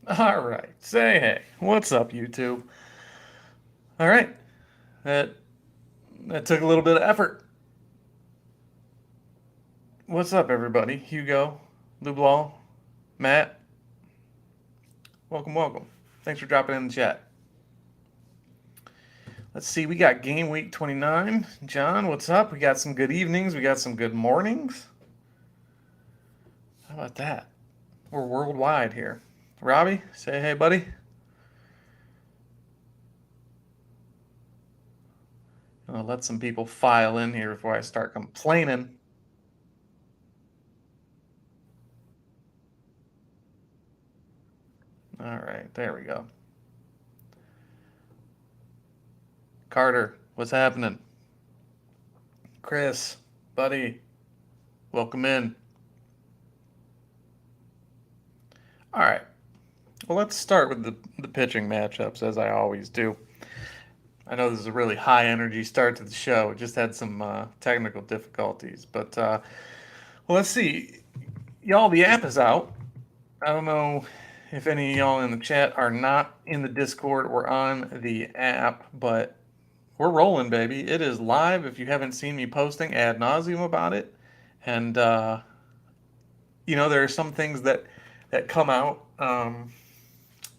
All right. Say hey. What's up, YouTube? All right. That that took a little bit of effort. What's up, everybody? Hugo, Lublaw, Matt. Welcome, welcome. Thanks for dropping in the chat. Let's see. We got game week 29. John, what's up? We got some good evenings. We got some good mornings. How about that? We're worldwide here. Robbie, say hey, buddy. I'll let some people file in here before I start complaining. All right, there we go. Carter, what's happening? Chris, buddy, welcome in. All right. Well, let's start with the pitching matchups, as I always do. I know this is a really high energy start to the show. It just had some technical difficulties. But well, let's see. Y'all, the app is out. I don't know if any of y'all in the chat are not in the Discord or on the app, but we're rolling, baby. It is live. If you haven't seen me posting ad nauseum about it, and there are some things that come out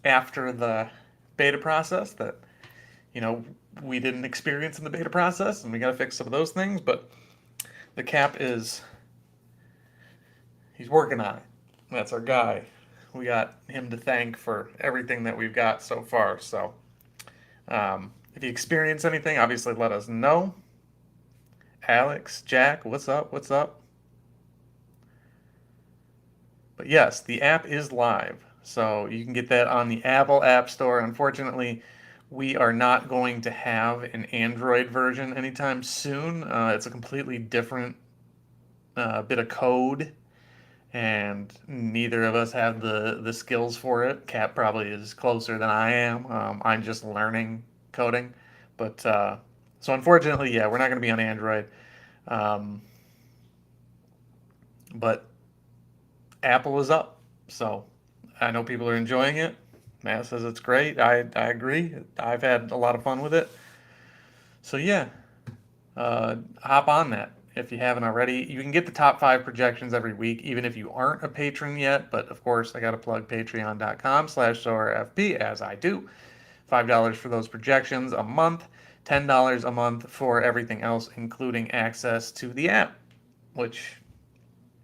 after the beta process that you know we didn't experience in the beta process, and we got to fix some of those things. But the cap is he's working on it. That's our guy. We got him to thank for everything that we've got so far. So if you experience anything, obviously let us know. Alex, Jack, what's up? What's up? But yes, the app is live. So you can get that on the Apple App Store. Unfortunately, we are not going to have an Android version anytime soon. It's a completely different bit of code, and neither of us have the skills for it. Kat probably is closer than I am. I'm just learning coding. But so unfortunately, yeah, we're not going to be on Android. Um, but Apple is up. So I know people are enjoying it. Matt says it's great. I agree. I've had a lot of fun with it. So yeah, hop on that if you haven't already. You can get the top five projections every week, even if you aren't a patron yet. But of course, I got to plug patreon.com/SorareFP as I do. $5 for those projections a month, $10 a month for everything else, including access to the app, which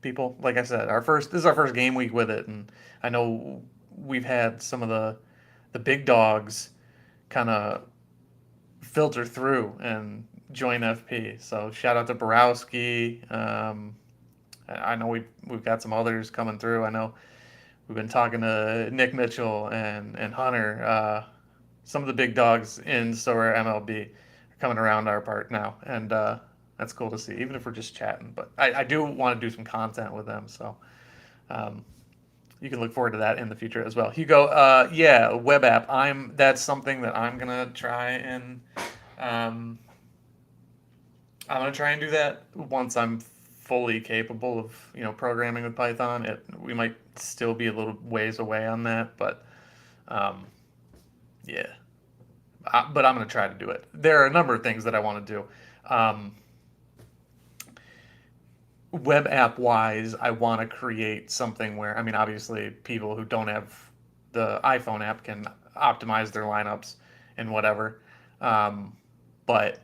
people, like I said, this is our first game week with it, and I know we've had some of the big dogs kind of filter through and join FP. So shout out to Borowski. I know we've got some others coming through. I know we've been talking to Nick Mitchell and Hunter. Some of the big dogs in Sorare MLB are coming around our part now, and that's cool to see, even if we're just chatting. But I do want to do some content with them, so um, you can look forward to that in the future as well. Hugo, yeah, web app. That's something that um, I'm gonna try and do that once I'm fully capable of programming with Python. We might still be a little ways away on that, but um, yeah. But I'm gonna try to do it. There are a number of things that I want to do. Um, Web app wise, I want to create something where, I mean, obviously, people who don't have the iPhone app can optimize their lineups and whatever. Um, but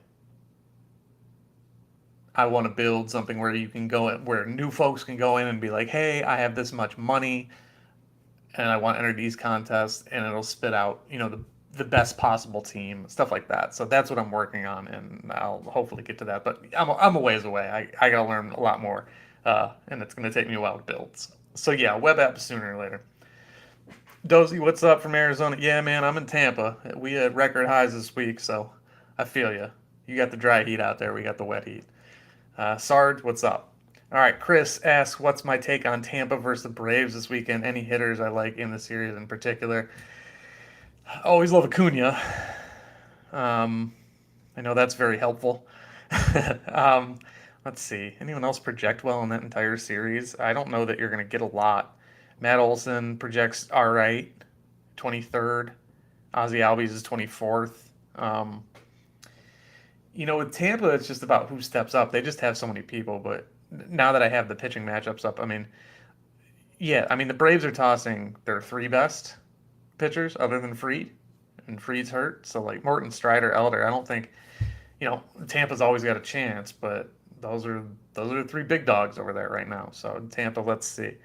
I want to build something where you can go in, where new folks can go in and be like, hey, I have this much money and I want to enter these contests, and it'll spit out, the best possible team, stuff like that. So that's what I'm working on, and I'll hopefully get to that. But I'm a ways away. I got to learn a lot more, and it's going to take me a while to build. So yeah, web app sooner or later. Dozy, what's up from Arizona? Yeah, man, I'm in Tampa. We had record highs this week, so I feel you. You got the dry heat out there. We got the wet heat. Sarge, what's up? All right, Chris asks, what's my take on Tampa versus the Braves this weekend? Any hitters I like in the series in particular? I always love Acuna. Um, I know that's very helpful. um, let's see. Anyone else project well in that entire series? I don't know that you're going to get a lot. Matt Olson projects all right. 23rd. Ozzy Albies is 24th. With Tampa, it's just about who steps up. They just have so many people. But now that I have the pitching matchups up, I mean, yeah, I mean, the Braves are tossing their three best pitchers other than Fried, and Fried's hurt. So, like, Morton, Strider, Elder, I don't think, Tampa's always got a chance, but those are the three big dogs over there right now. So, Tampa, let's see.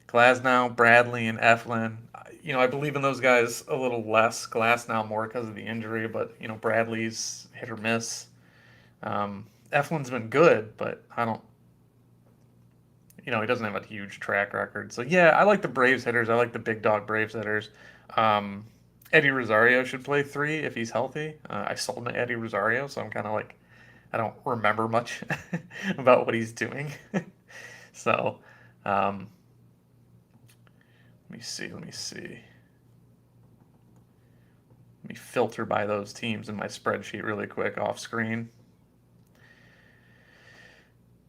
Glasnow, Bradley, and Eflin. I believe in those guys a little less. Glasnow more because of the injury, but Bradley's hit or miss. Eflin's been good, but I don't. He doesn't have a huge track record. So yeah, I like the Braves hitters. I like the big dog Braves hitters. Um, Eddie Rosario should play three if he's healthy. I sold my Eddie Rosario, so I'm kind of like I don't remember much about what he's doing. So um, let me see. Let me see. Let me filter by those teams in my spreadsheet really quick off screen.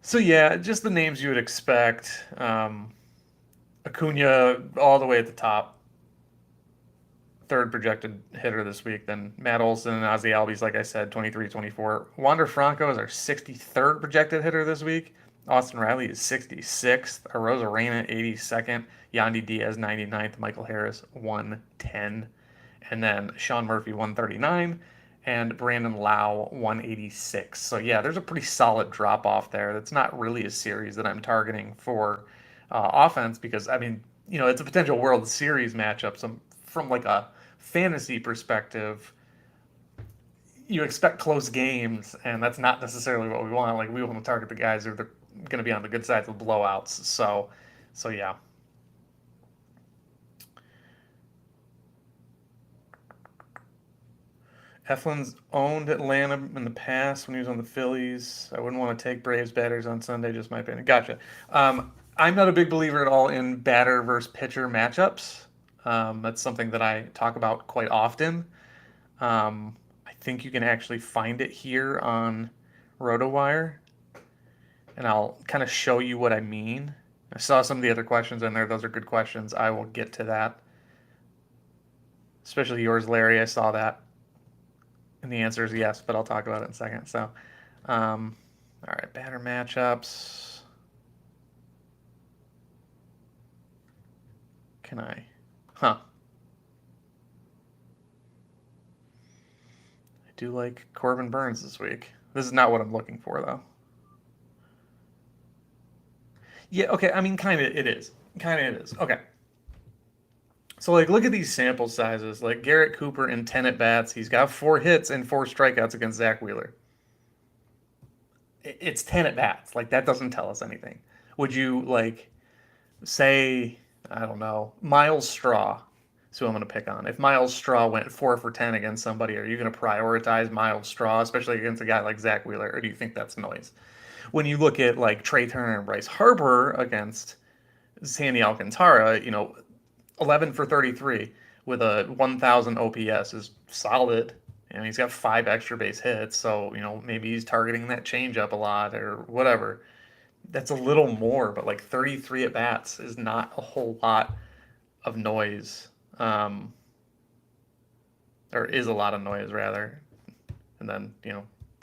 So yeah, just the names you would expect. Acuna all the way at the top, third projected hitter this week. Then Matt Olson and Ozzy Albies, like I said, 23, 24. Wander Franco is our 63rd projected hitter this week. Austin Riley is 66th. Arozarena 82nd. Yandy Diaz 99th. Michael Harris 110. And then Sean Murphy 139 and Brandon Lau 186. So yeah, there's a pretty solid drop off there. That's not really a series that I'm targeting for offense because I mean, it's a potential World Series matchup. So from like a fantasy perspective, you expect close games, and that's not necessarily what we want. Like we want to target the guys who are going to be on the good sides of blowouts. So yeah. Eflin's owned Atlanta in the past when he was on the Phillies. I wouldn't want to take Braves batters on Sunday, just my opinion. Gotcha. I'm not a big believer at all in batter versus pitcher matchups. That's something that I talk about quite often. I think you can actually find it here on RotoWire, and I'll kind of show you what I mean. I saw some of the other questions in there. Those are good questions. I will get to that. Especially yours, Larry. I saw that. And the answer is yes, but I'll talk about it in a second. So, all right, batter matchups. Can I? Huh. I do like Corbin Burns this week. This is not what I'm looking for, though. Yeah, okay. I mean, kind of it is. Kind of it is. Okay. So, like, look at these sample sizes. Like, Garrett Cooper in 10 at bats. He's got 4 hits and 4 strikeouts against Zach Wheeler. It's 10 at bats. Like, that doesn't tell us anything. Would you, like, say, I don't know, Miles Straw is who I'm going to pick on. If Miles Straw went 4 for 10 against somebody, are you going to prioritize Miles Straw, especially against a guy like Zach Wheeler, or do you think that's noise? When you look at like Trey Turner and Bryce Harper against Sandy Alcantara, 11 for 33 with a 1,000 OPS is solid. He's got 5 extra base hits, so maybe he's targeting that changeup a lot or whatever. That's a little more, but like 33 at bats is not a whole lot of noise, or is a lot of noise rather. And then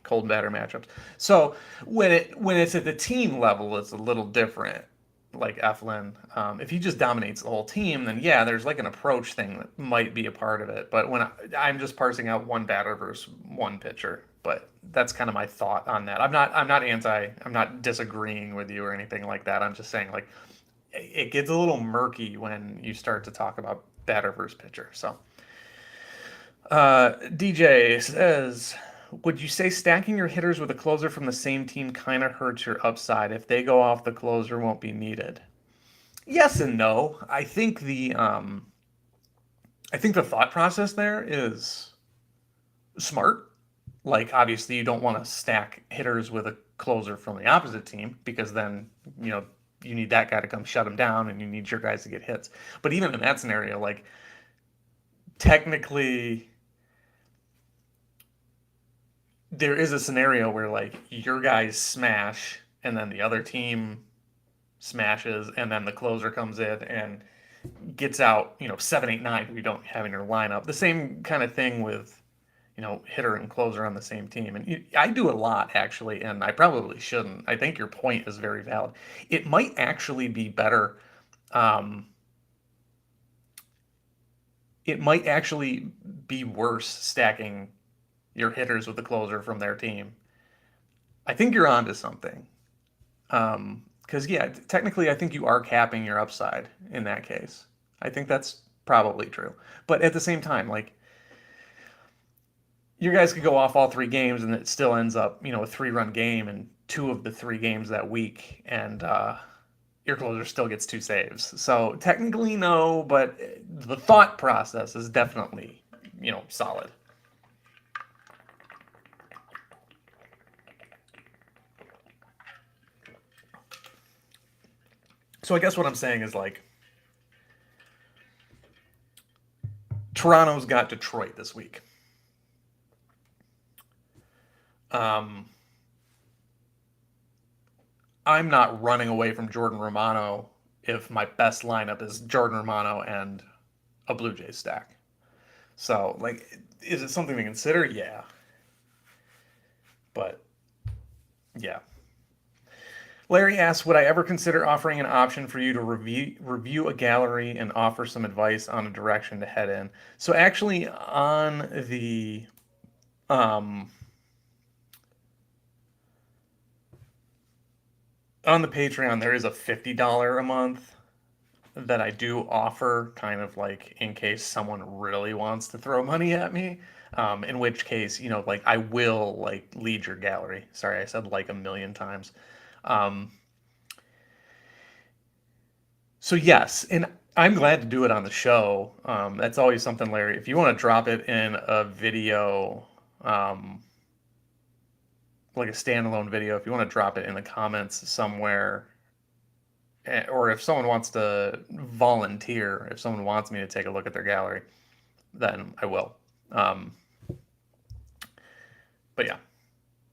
cold batter matchups. So when it's at the team level, it's a little different. Like Eflin, if he just dominates the whole team, then yeah, there's like an approach thing that might be a part of it. But when I'm just parsing out one batter versus one pitcher, but that's kind of my thought on that. I'm not disagreeing with you or anything like that. I'm just saying like it gets a little murky when you start to talk about batter versus pitcher. So DJ says, would you say stacking your hitters with a closer from the same team kind of hurts your upside? If they go off, the closer won't be needed. Yes and no. I think the thought process there is smart. Like obviously you don't want to stack hitters with a closer from the opposite team because then, you need that guy to come shut him down and you need your guys to get hits. But even in that scenario, like technically there is a scenario where like your guys smash and then the other team smashes and then the closer comes in and gets out, 7, 8, 9 who you don't have in your lineup. The same kind of thing with, hitter and closer on the same team. And I do a lot actually, and I probably shouldn't. I think your point is very valid. It might actually be better. Um, it might actually be worse stacking your hitters with the closer from their team. I think you're onto something. Because yeah, technically, I think you are capping your upside in that case. I think that's probably true. But at the same time, like your guys could go off all 3 games, and it still ends up, a 3-run game in 2 of the 3 games that week, and your closer still gets 2 saves. So technically, no, but the thought process is definitely, solid. So I guess what I'm saying is like Toronto's got Detroit this week. Um, I'm not running away from Jordan Romano if my best lineup is Jordan Romano and a Blue Jays stack. So, like, is it something to consider? Yeah. But, yeah. Larry asks, would I ever consider offering an option for you to review a gallery and offer some advice on a direction to head in? So actually um, on the Patreon there is a $50 a month that I do offer, kind of like in case someone really wants to throw money at me. In which case, like I will like lead your gallery. Sorry, I said like a million times. Um, so yes, and I'm glad to do it on the show. That's always something, Larry. If you want to drop it in a video, um, like a standalone video, if you want to drop it in the comments somewhere, or if someone wants to volunteer, if someone wants me to take a look at their gallery, then I will. Um, but yeah,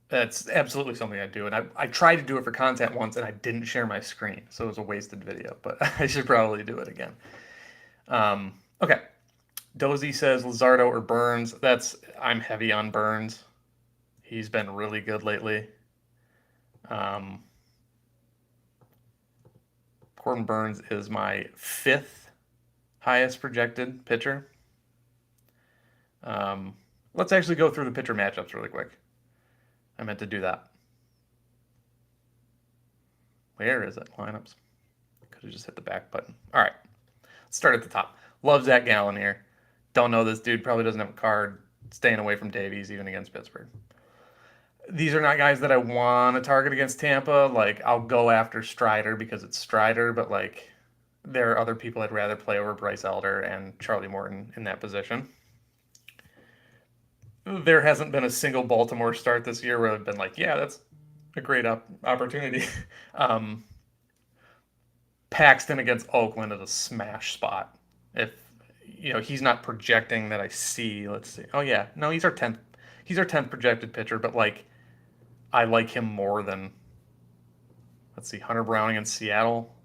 that's absolutely something I do. And I tried to do it for content once and I didn't share my screen. So it was a wasted video, but I should probably do it again. Okay. Dozy says Luzardo or Burns. I'm heavy on Burns. He's been really good lately. Um, Corbin Burns is my 5th highest projected pitcher. Um, let's actually go through the pitcher matchups really quick. I meant to do that. Where is it? Lineups. Could have just hit the back button. All right. Let's start at the top. Love Zach Gallen here. Don't know this dude. Probably doesn't have a card. Staying away from Davies even against Pittsburgh. These are not guys that I want to target against Tampa. Like, I'll go after Strider because it's Strider, but like, there are other people I'd rather play over Bryce Elder and Charlie Morton in that position. There hasn't been a single Baltimore start this year where I've been like, yeah, that's a great opportunity. um, Paxton against Oakland is a smash spot. If he's not projecting that I see. Let's see. Oh yeah, no, he's our 10th. He's our 10th projected pitcher, but like I like him more than, let's see, Hunter Browning in Seattle.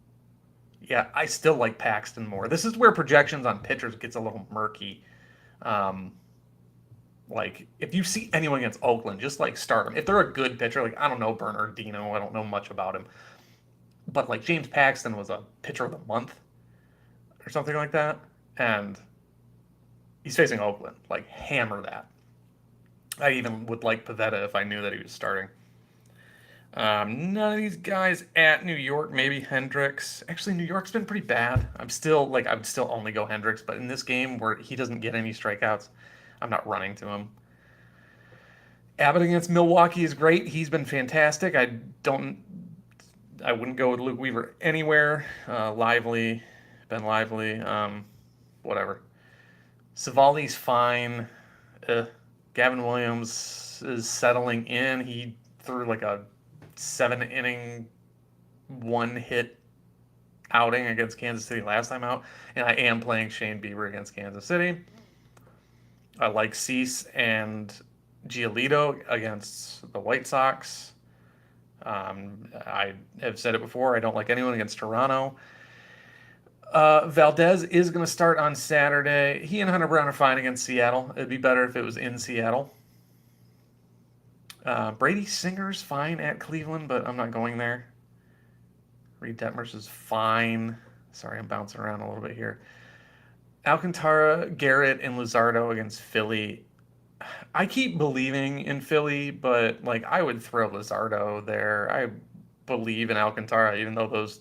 Yeah, I still like Paxton more. This is where projections on pitchers gets a little murky. Um, like if you see anyone against Oakland, just like start them. If they're a good pitcher, like I don't know Bernardino, I don't know much about him, but like James Paxton was a pitcher of the month or something like that, and he's facing Oakland. Like hammer that. I even would like Pavetta if I knew that he was starting. None of these guys at New York. Maybe Hendricks. Actually, New York's been pretty bad. I would still only go Hendricks, but in this game where he doesn't get any strikeouts, I'm not running to him. Abbott against Milwaukee is great. He's been fantastic. I wouldn't go with Luke Weaver anywhere. Lively, Ben Lively, whatever. Savali's fine. Gavin Williams is settling in. He threw like a 7 inning, 1 hit outing against Kansas City last time out, and I am playing Shane Bieber against Kansas City. I like Cease and Giolito against the White Sox. I have said it before. I don't like anyone against Toronto. Valdez is going to start on Saturday. He and Hunter Brown are fine against Seattle. It'd be better if it was in Seattle. Brady Singer's fine at Cleveland, but I'm not going there. Reed Detmers is fine. Sorry, I'm bouncing around a little bit here. Alcantara, Garrett, and Luzardo against Philly. I keep believing in Philly, but like I would throw Luzardo there. I believe in Alcantara, even though those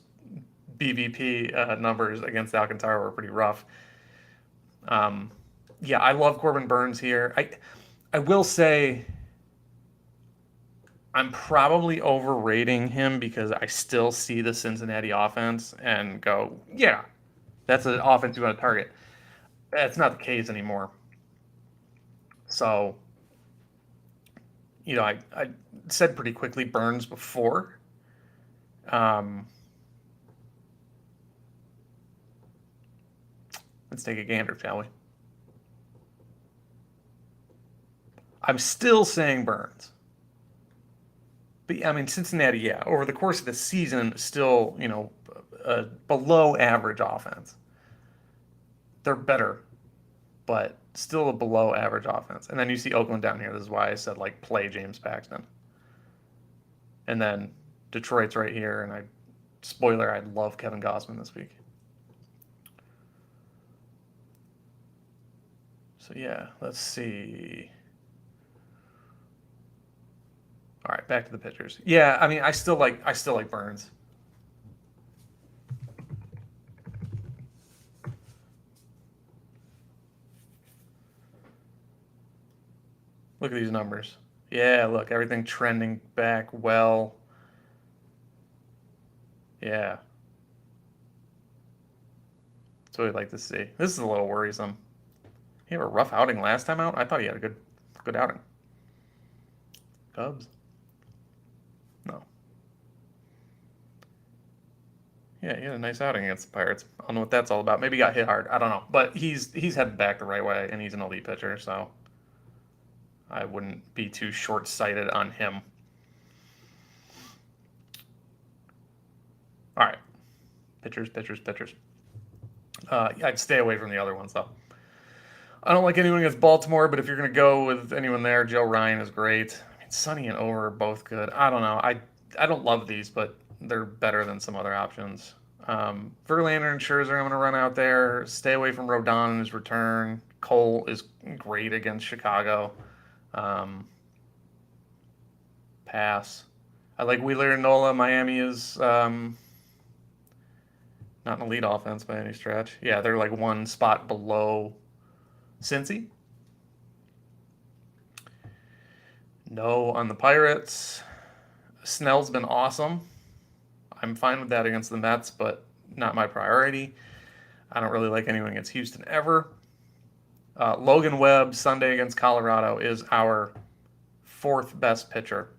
BVP numbers against Alcantara were pretty rough. Um, yeah, I love Corbin Burns here. I will say I'm probably overrating him because I still see the Cincinnati offense and go, yeah, that's an offense you want to target. That's not the case anymore. So, I said pretty quickly Burns before. Um, let's take a gander, shall we? I'm still saying Burns. But I mean, Cincinnati, yeah, over the course of the season, still, a below average offense. They're better, but still a below average offense. And then you see Oakland down here. This is why I said, like, play James Paxton. And then Detroit's right here. And spoiler, I love Kevin Gossman this week. So, yeah, let's see. All right, back to the pitchers. Yeah, I mean, I still like Burns. Look at these numbers. Yeah, look, everything trending back well. Yeah. That's what I'd like to see. This is a little worrisome. He had a rough outing last time out. I thought he had a good outing. Cubs. No. Yeah, he had a nice outing against the Pirates. I don't know what that's all about. Maybe he got hit hard. I don't know. But he's headed back the right way, and he's an elite pitcher, so I wouldn't be too short-sighted on him. All right. Pitchers. I'd stay away from the other ones, though. I don't like anyone against Baltimore, but if you're going to go with anyone there, Joe Ryan is great. I mean, Sonny and Over are both good. I don't know. I don't love these, but they're better than some other options. Verlander and Scherzer, I'm going to run out there. Stay away from Rodon in his return. Cole is great against Chicago. Pass. I like Wheeler and Nola. Miami is not an elite offense by any stretch. Yeah, they're like one spot below Cincy. No on the Pirates. Snell's been awesome. I'm fine with that against the Mets, but not my priority. I don't really like anyone against Houston ever. Logan Webb, Sunday against Colorado, is our fourth best pitcher.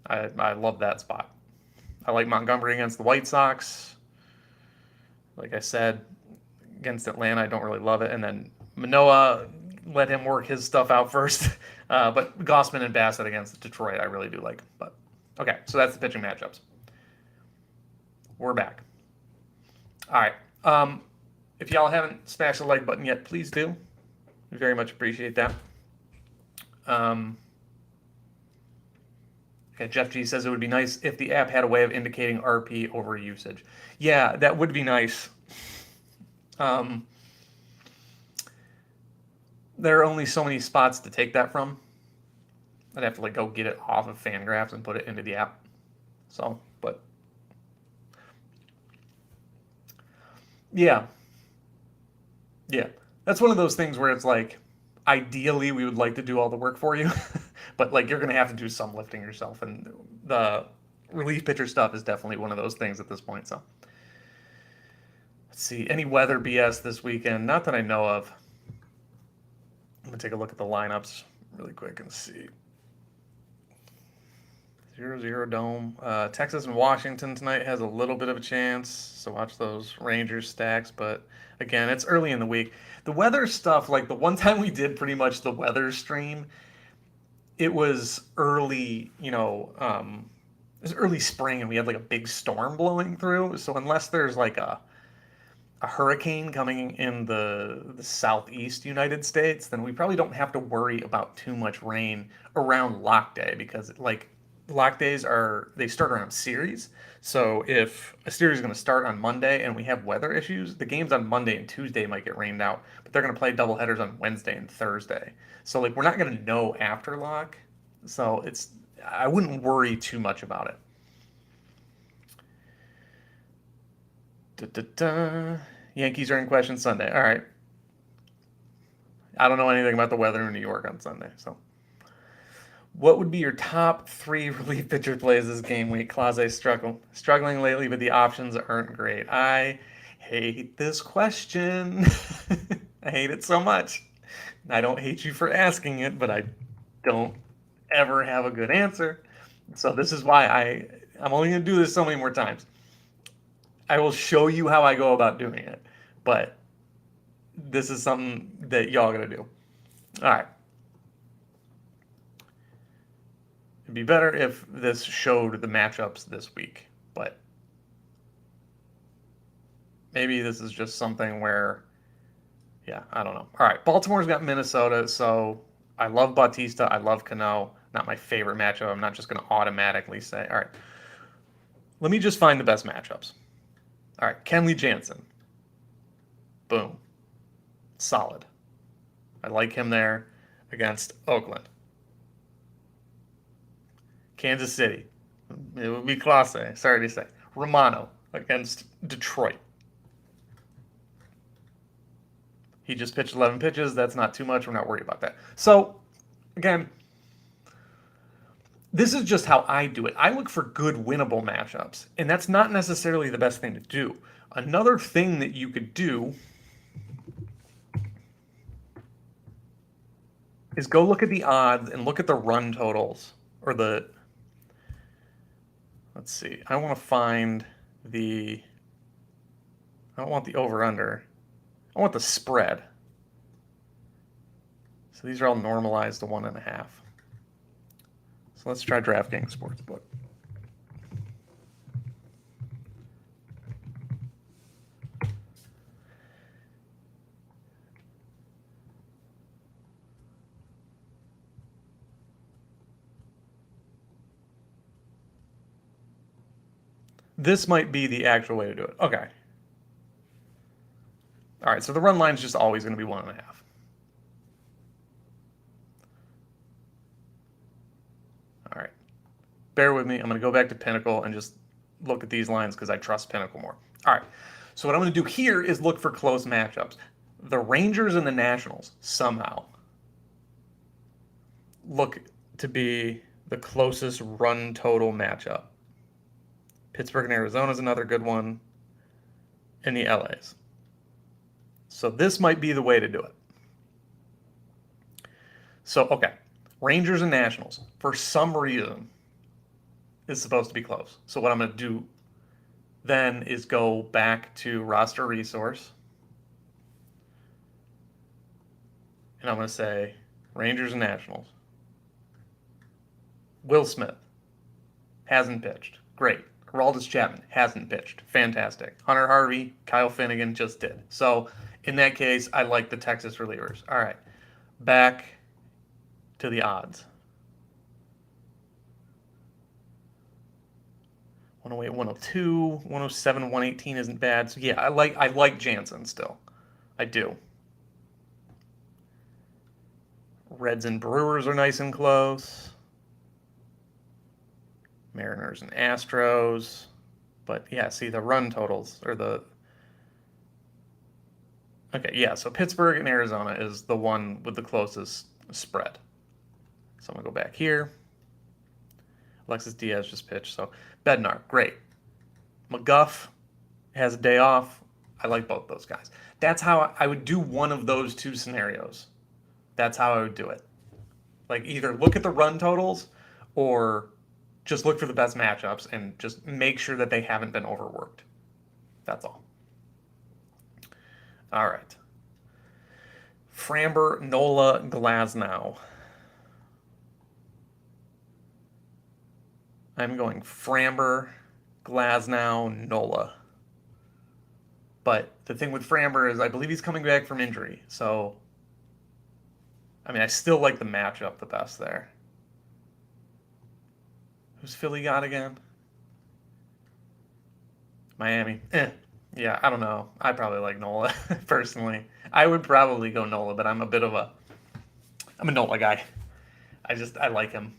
I love that spot. I like Montgomery against the White Sox. Like I said, against Atlanta, I don't really love it. And then Manoah, let him work his stuff out first. But Gossman and Bassett against Detroit, I really do like. But okay, so that's the pitching matchups. We're back. All right. If y'all haven't smashed the like button yet, please do. We very much appreciate that. Okay, Jeff G says it would be nice if the app had a way of indicating RP over usage. Yeah, that would be nice. There are only so many spots to take that from. I'd have to like go get it off of Fangraphs and put it into the app. So, but yeah, that's one of those things where it's like, ideally we would like to do all the work for you, but like you're gonna have to do some lifting yourself, and the relief pitcher stuff is definitely one of those things at this point. So let's see, any weather BS this weekend? Not that I know of. I'm gonna take a look at the lineups really quick and see. 0-0 dome. Texas and Washington tonight has a little bit of a chance, so watch those Rangers stacks. But again, it's early in the week. The weather stuff, like the one time we did pretty much the weather stream, it was early, was early spring and we had like a big storm blowing through. So unless there's like a hurricane coming in the southeast United States, then we probably don't have to worry about too much rain around lock day because like lock days are they start around series. So if a series is going to start on Monday and we have weather issues, the games on Monday and Tuesday might get rained out, but they're going to play double headers on Wednesday and Thursday. So like we're not going to know after lock. So it's I wouldn't worry too much about it. Da, da, da. Yankees are in question Sunday. All right. I don't know anything about the weather in New York on Sunday. So, what would be your top three relief pitcher plays this game week? Clase struggling lately, but the options aren't great. I hate this question. I hate it so much. I don't hate you for asking it, but I don't ever have a good answer. So this is why I'm only going to do this so many more times. I will show you how I go about doing it, but this is something that y'all got to do. All right. It'd be better if this showed the matchups this week, but maybe this is just something where, yeah, I don't know. All right, Baltimore's got Minnesota, so I love Bautista. I love Cano. Not my favorite matchup. I'm not just going to automatically say, all right, let me just find the best matchups. All right, Kenley Jansen. Boom. Solid. I like him there against Oakland. Kansas City. It would be Clase, sorry to say. Romano against Detroit. He just pitched 11 pitches. That's not too much. We're not worried about that. So, again, this is just how I do it. I look for good winnable matchups, and that's not necessarily the best thing to do. Another thing that you could do is go look at the odds and look at the run totals or the let's see. I want to find the I don't want the over under. I want the spread. So these are all normalized to 1.5. So let's try DraftKings Sportsbook. This might be the actual way to do it. Okay. All right, so the run line is just always going to be 1.5. All right. Bear with me. I'm going to go back to Pinnacle and just look at these lines because I trust Pinnacle more. All right. So what I'm going to do here is look for close matchups. The Rangers and the Nationals somehow look to be the closest run total matchup. Pittsburgh and Arizona is another good one, and the LAs. So this might be the way to do it. So, okay, Rangers and Nationals, for some reason, is supposed to be close. So what I'm going to do then is go back to roster resource, and I'm going to say Rangers and Nationals. Will Smith hasn't pitched. Great. Aroldis Chapman hasn't pitched. Fantastic. Hunter Harvey, Kyle Finnegan just did. So in that case, I like the Texas relievers. All right. Back to the odds. 108, 102, 107, 118 isn't bad. So yeah, I like Jansen still. I do. Reds and Brewers are nice and close. Mariners and Astros. But yeah, see the run totals or the okay, yeah, so Pittsburgh and Arizona is the one with the closest spread. So I'm gonna go back here. Alexis Diaz just pitched, so Bednar, great. McGuff has a day off. I like both those guys. That's how I would do one of those two scenarios. That's how I would do it. Like either look at the run totals or just look for the best matchups and just make sure that they haven't been overworked. That's all. All right. Framber, Nola, Glasnow. I'm going Framber, Glasnow, Nola. But the thing with Framber is I believe he's coming back from injury. So, I mean, I still like the matchup the best there. Who's Philly got again? Miami. Yeah, I don't know. I probably like Nola personally. I would probably go Nola, but I'm a Nola guy. I like him.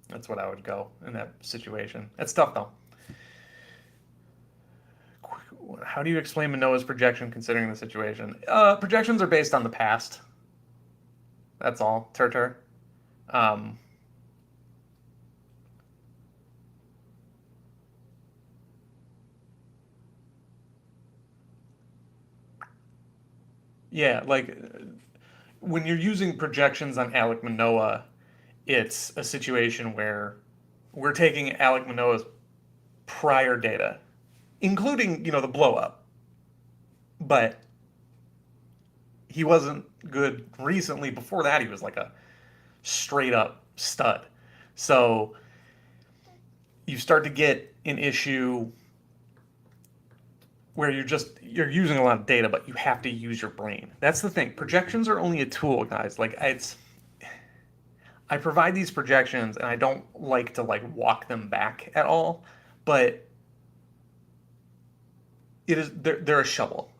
That's what I would go in that situation. It's tough though. How do you explain Manoa's projection considering the situation? Projections are based on the past. That's all. Tur. Um, yeah, like when you're using projections on Alek Manoa, it's a situation where we're taking Alek Manoa's prior data, including the blow up, but he wasn't good recently. Before that, he was like a straight up stud. So you start to get an issue where you're using a lot of data, but you have to use your brain. That's the thing. Projections are only a tool, guys. Like I provide these projections and I don't like to like walk them back at all, but they're a shovel.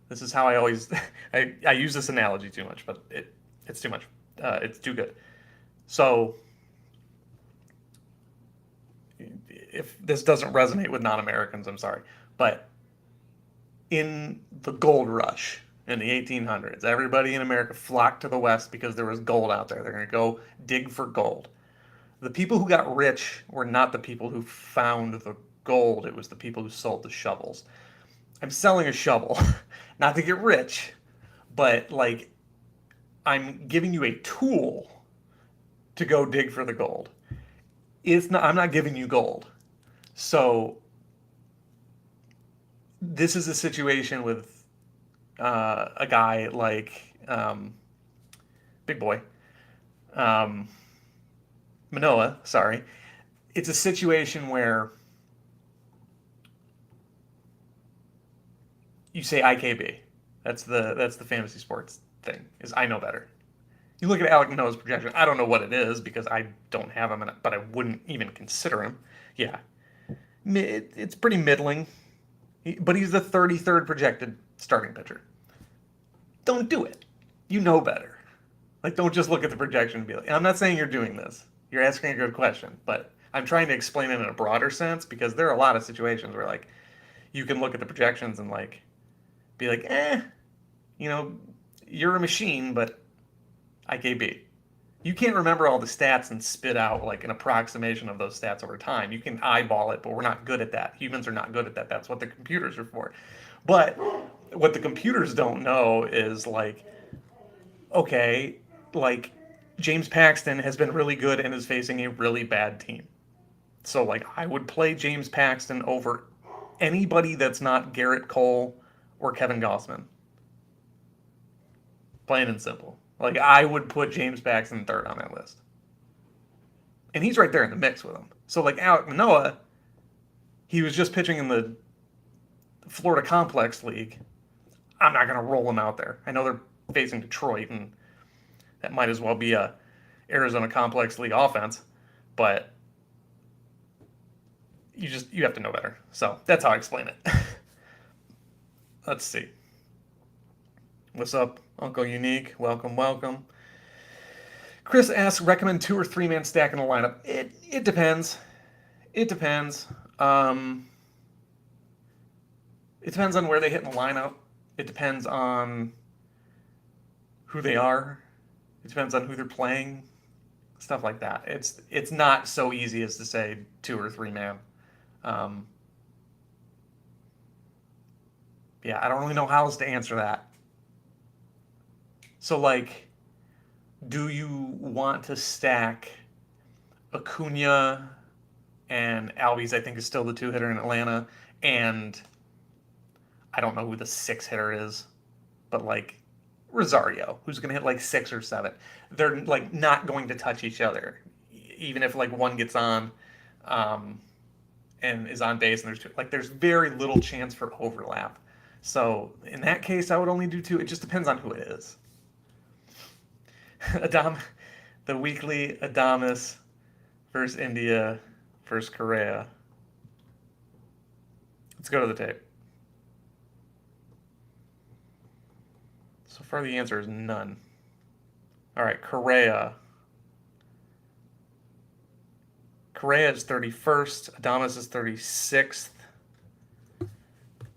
This is how I always I use this analogy too much, but it's too much. It's too good. So if this doesn't resonate with non-Americans, I'm sorry, but in the gold rush in the 1800s, everybody in America flocked to the West because there was gold out there. They're going to go dig for gold. The people who got rich were not the people who found the gold, it was the people who sold the shovels. I'm selling a shovel, not to get rich, but like I'm giving you a tool to go dig for the gold. I'm not giving you gold. So this is a situation with a guy like Big Boy, um, Manoa. Sorry, it's a situation where you say IKB. That's the fantasy sports thing. Is I know better. You look at Alek Manoa's projection. I don't know what it is because I don't have him, but I wouldn't even consider him. Yeah, it's pretty middling. But he's the 33rd projected starting pitcher. Don't do it. You know better. Like, don't just look at the projection and be like, and I'm not saying you're doing this. You're asking a good question, but I'm trying to explain it in a broader sense because there are a lot of situations where, like, you can look at the projections and, like, be like, you know, you're a machine, but IKB. You can't remember all the stats and spit out, like, an approximation of those stats over time. You can eyeball it, but we're not good at that. Humans are not good at that. That's what the computers are for. But what the computers don't know is, like, okay, like James Paxton has been really good and is facing a really bad team. So like I would play James Paxton over anybody that's not Garrett Cole or Kevin Gossman. Plain and simple. Like I would put James Paxton third on that list. And he's right there in the mix with him. So like Alek Manoa, he was just pitching in the Florida Complex League. I'm not gonna roll him out there. I know they're facing Detroit and that might as well be a Arizona Complex League offense, but you have to know better. So that's how I explain it. Let's see. What's up, Uncle Unique? Welcome, welcome. Chris asks, recommend 2 or 3 man stack in a lineup. It depends. It depends. It depends on where they hit in the lineup. It depends on who they are. It depends on who they're playing. Stuff like that. It's not so easy as to say 2 or 3 man. Um, yeah, I don't really know how else to answer that. So like, do you want to stack Acuna and Albies? I think is still the 2 hitter in Atlanta, and I don't know who the 6 hitter is, but like Rosario, who's going to hit like 6 or 7. They're like not going to touch each other. even if like one gets on, um, and is on base, and there's two, like there's very little chance for overlap. So in that case, I would only do two. It just depends on who it is. Adam, the weekly Adamas versus India versus Korea. Let's go to the tape. So far, the answer is none. All right, Korea. Korea is 31st. Adamas is 36th.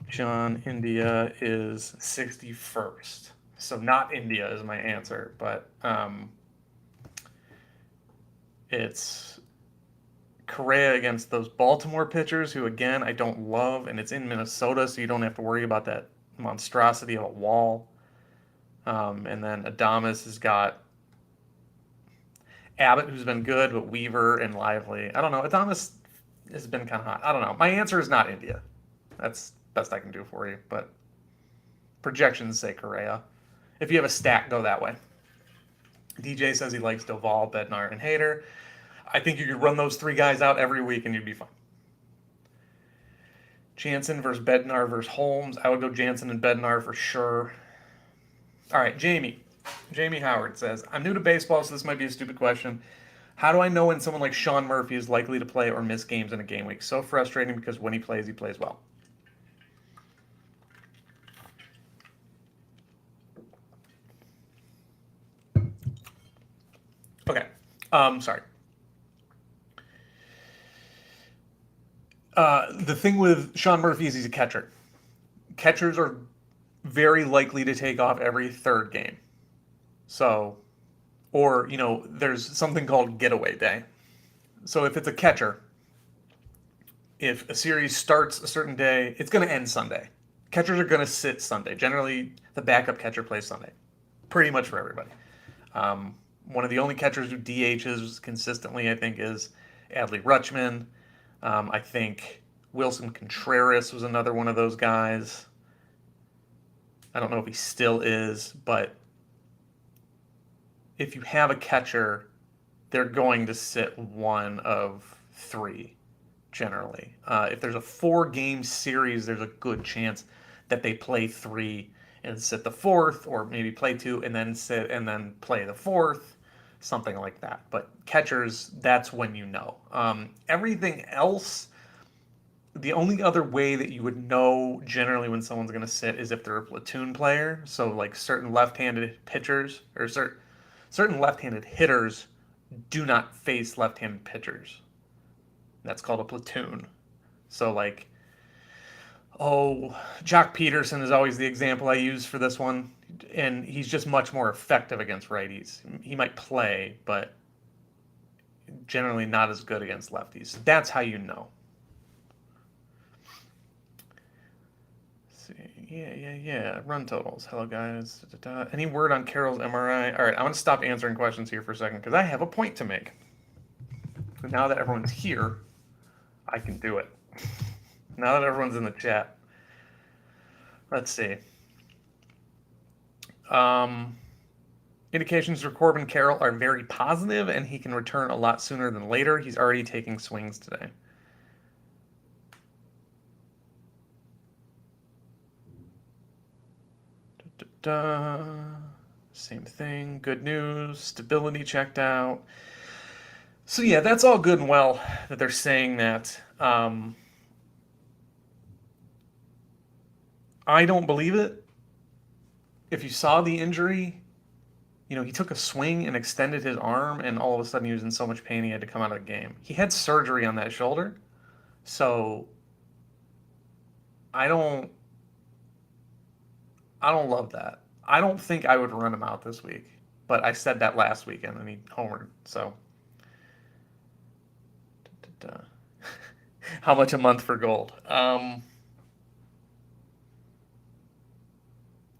John, India is 61st. So not India is my answer, but it's Korea against those Baltimore pitchers who, again, I don't love, and it's in Minnesota, so you don't have to worry about that monstrosity of a wall. And then Adamas has got Abbott, who's been good, but Weaver and Lively. I don't know. Adamas has been kind of hot. I don't know. My answer is not India. That's best I can do for you, but projections say Korea. If you have a stack, go that way. DJ says he likes Doval, Bednar, and Hader. I think you could run those three guys out every week and you'd be fine. Jansen versus Bednar versus Holmes. I would go Jansen and Bednar for sure. All right, Jamie. Jamie Howard says, I'm new to baseball, so this might be a stupid question. How do I know when someone like Sean Murphy is likely to play or miss games in a game week? So frustrating because when he plays well. Okay. Sorry. The thing with Sean Murphy is he's a catcher. Catchers are very likely to take off every third game. So, or, there's something called getaway day. So if it's a catcher, if a series starts a certain day, it's going to end Sunday. Catchers are going to sit Sunday. Generally, the backup catcher plays Sunday. Pretty much for everybody. One of the only catchers who DHs consistently, I think, is Adley Rutschman. I think Wilson Contreras was another one of those guys. I don't know if he still is, but if you have a catcher, they're going to sit one of three, generally. If there's a 4-game series, there's a good chance that they play 3 and sit the 4th, or maybe play 2 and then sit and then play the 4th, something like that. But catchers, that's when you know. Everything else, the only other way that you would know generally when someone's going to sit is if they're a platoon player. So like certain left-handed pitchers or certain left-handed hitters do not face left-handed pitchers. That's called a platoon. So like, Jock Peterson is always the example I use for this one, and he's just much more effective against righties. He might play, but generally not as good against lefties. That's how you know. Yeah. Run totals. Hello, guys. Any word on Carroll's MRI? All right, I'm going to stop answering questions here for a second because I have a point to make. So now that everyone's here, I can do it. Now that everyone's in the chat. Let's see. Indications for Corbin Carroll are very positive, and he can return a lot sooner than later. He's already taking swings today. Same thing. Good news. Stability checked out. So yeah, that's all good and well that they're saying that. I don't believe it. If you saw the injury, he took a swing and extended his arm, and all of a sudden he was in so much pain he had to come out of the game. He had surgery on that shoulder, so I don't love that. I don't think I would run him out this week, but I said that last weekend and he homered. So, how much a month for gold?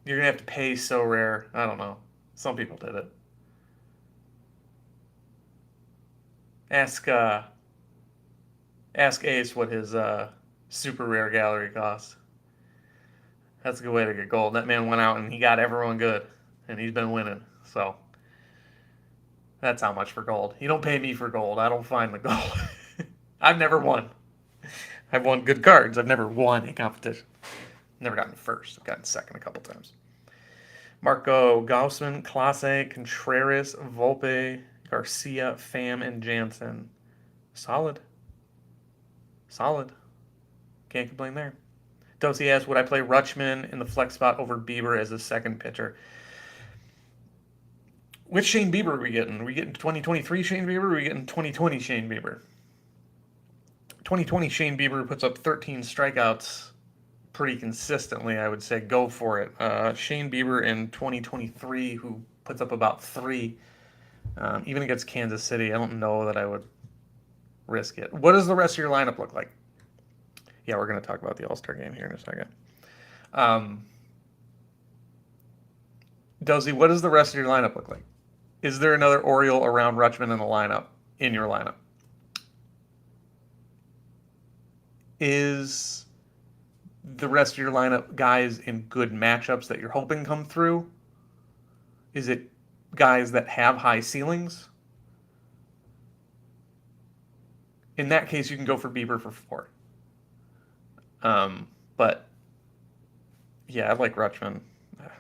You're gonna have to pay Sorare. I don't know. Some people did it. Ask Ace what his super rare gallery costs. That's a good way to get gold. That man went out and he got everyone good, and he's been winning. So That's how much for gold. You don't pay me for gold. I don't find the gold. I've never won. I've won good cards. I've never won a competition. Never gotten first. I've gotten second a couple times. Marco Gaussman, Clase, Contreras, Volpe, Garcia, Pham, and Jansen. Solid. Solid. Can't complain there. Dosey asks, would I play Rutschman in the flex spot over Bieber as a second pitcher? Which Shane Bieber are we getting? Are we getting 2023 Shane Bieber or are we getting 2020 Shane Bieber? 2020 Shane Bieber puts up 13 strikeouts pretty consistently, I would say. Go for it. Shane Bieber in 2023, who puts up about 3, even against Kansas City, I don't know that I would risk it. What does the rest of your lineup look like? Yeah, we're going to talk about the All-Star game here in a second. Dozy, what does the rest of your lineup look like? Is there another Oriole around Rutschman in the lineup, in your lineup? Is the rest of your lineup guys in good matchups that you're hoping come through? Is it guys that have high ceilings? In that case, you can go for Bieber for 4. But yeah, I like Rutschman.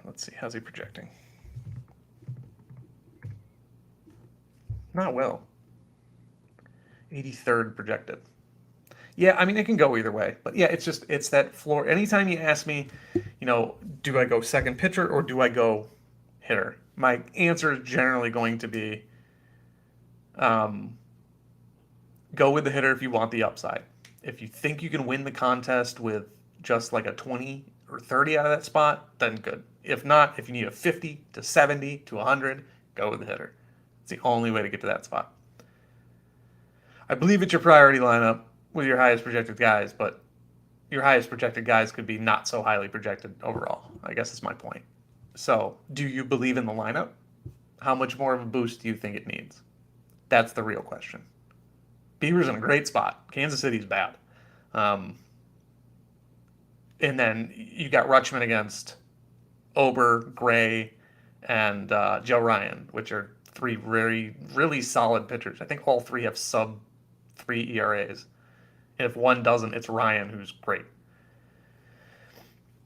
Let's see, how's he projecting? Not well. 83rd projected. Yeah, I mean, it can go either way. But yeah, it's that floor. Anytime you ask me, do I go second pitcher or do I go hitter? My answer is generally going to be go with the hitter if you want the upside. If you think you can win the contest with just like a 20 or 30 out of that spot, then good. If not, if you need a 50 to 70 to 100, go with the hitter. It's the only way to get to that spot. I believe it's your priority lineup with your highest projected guys, but your highest projected guys could be not so highly projected overall. I guess that's my point. So, do you believe in the lineup? How much more of a boost do you think it needs? That's the real question. Bieber's in a great spot. Kansas City's bad. And then you got Rutschman against Ober, Gray, and Joe Ryan, which are 3 really, really solid pitchers. I think all 3 have sub 3 ERAs. And if one doesn't, it's Ryan, who's great.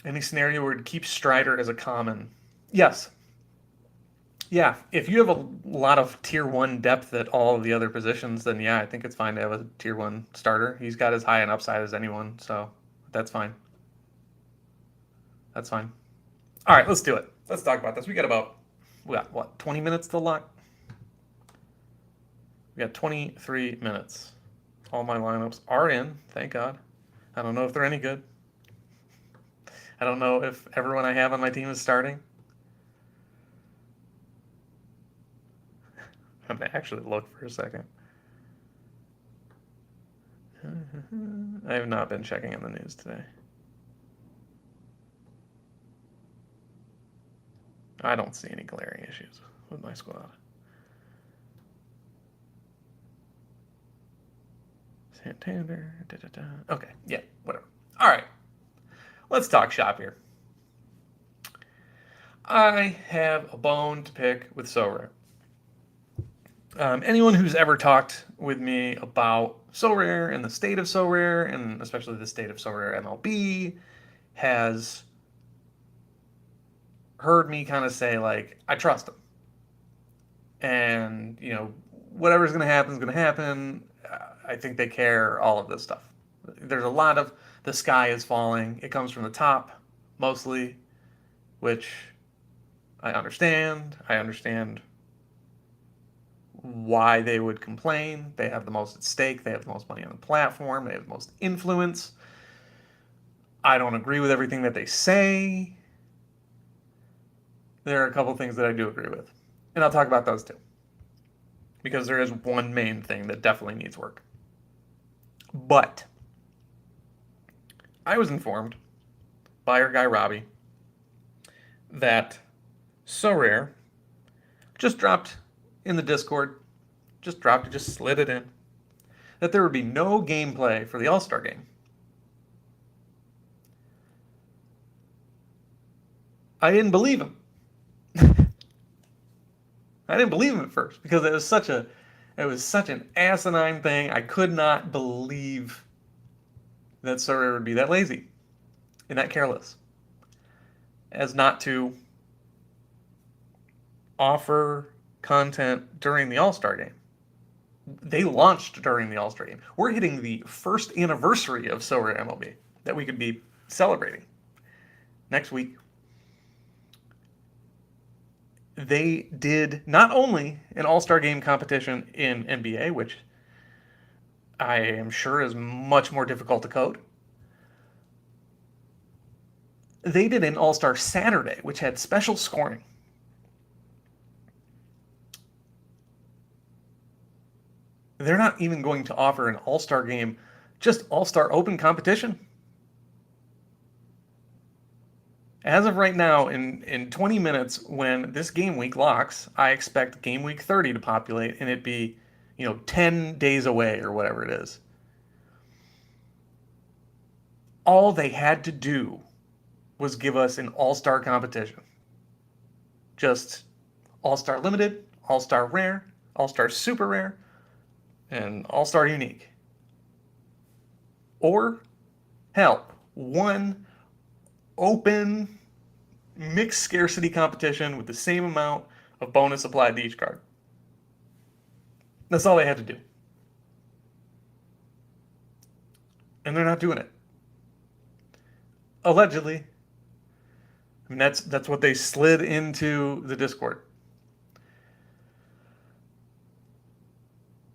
Any scenario where it keeps Strider as a common? Yes. Yeah, if you have a lot of tier 1 depth at all of the other positions, then yeah, I think it's fine to have a tier 1 starter. He's got as high an upside as anyone, so that's fine. That's fine. All right, let's do it. Let's talk about this. We got what, 20 minutes to lock? We got 23 minutes. All my lineups are in, thank God. I don't know if they're any good. I don't know if everyone I have on my team is starting. I'm going to actually look for a second. I have not been checking in the news today. I don't see any glaring issues with my squad. Santander. Okay, yeah, whatever. All right. Let's talk shop here. I have a bone to pick with Sorare. Anyone who's ever talked with me about Sorare and the state of Sorare, and especially the state of Sorare MLB, has heard me kind of say, like, I trust them. And, whatever's going to happen is going to happen. I think they care, all of this stuff. There's a lot of the sky is falling. It comes from the top, mostly, which I understand. I understand why they would complain. They have the most at stake. They have the most money on the platform. They have the most influence. I don't agree with everything that they say. There are a couple things that I do agree with. And I'll talk about those too. Because there is one main thing that definitely needs work. But I was informed by our guy Robbie that Sorare just dropped in the Discord, just slid it in, that there would be no gameplay for the All-Star game. I didn't believe him. I didn't believe him at first because it was such an asinine thing. I could not believe that Sorare would be that lazy and that careless as not to offer content during the All-Star game. They launched during the All-Star game. We're hitting the first anniversary of Sorare MLB that we could be celebrating next week. They did not only an All-Star game competition in NBA, which I am sure is much more difficult to code. They did an All-Star Saturday, which had special scoring. They're not even going to offer an All-Star game, just All-Star Open competition. As of right now, in 20 minutes, when this game week locks, I expect game week 30 to populate and it be, 10 days away or whatever it is. All they had to do was give us an all-star competition. Just all-star limited, all-star rare, all-star super rare, and all-star unique. Or, hell, one open mixed scarcity competition with the same amount of bonus applied to each card. That's all they had to do. And they're not doing it. Allegedly. I mean, that's what they slid into the Discord.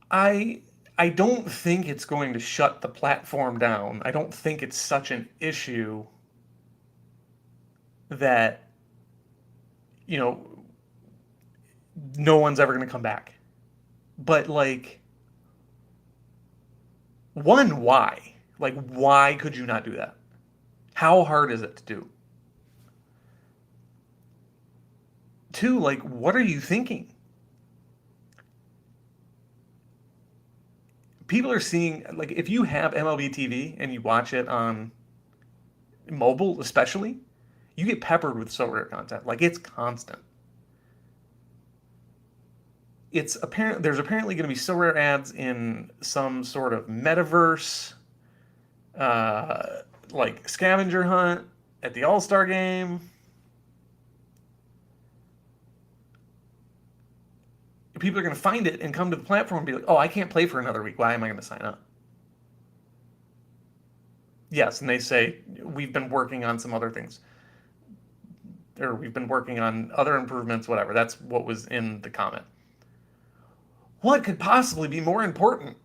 I I don't think it's going to shut the platform down. I don't think it's such an issue that, you know, no one's ever going to come back. But, like, one, why? Like, why could you not do that? How hard is it to do? Two, like, what are you thinking? People are seeing, like, if you have MLB TV and you watch it on mobile, especially, you get peppered with Sorare content. Like, it's constant. It's apparent there's apparently going to be Sorare ads in some sort of metaverse, uh, like scavenger hunt at the All Star game. People are going to find it and come to the platform and be like, "Oh, I can't play for another week. Why am I going to sign up?" Yes, and they say we've been working on some other things, or we've been working on other improvements. Whatever. That's what was in the comment. What could possibly be more important?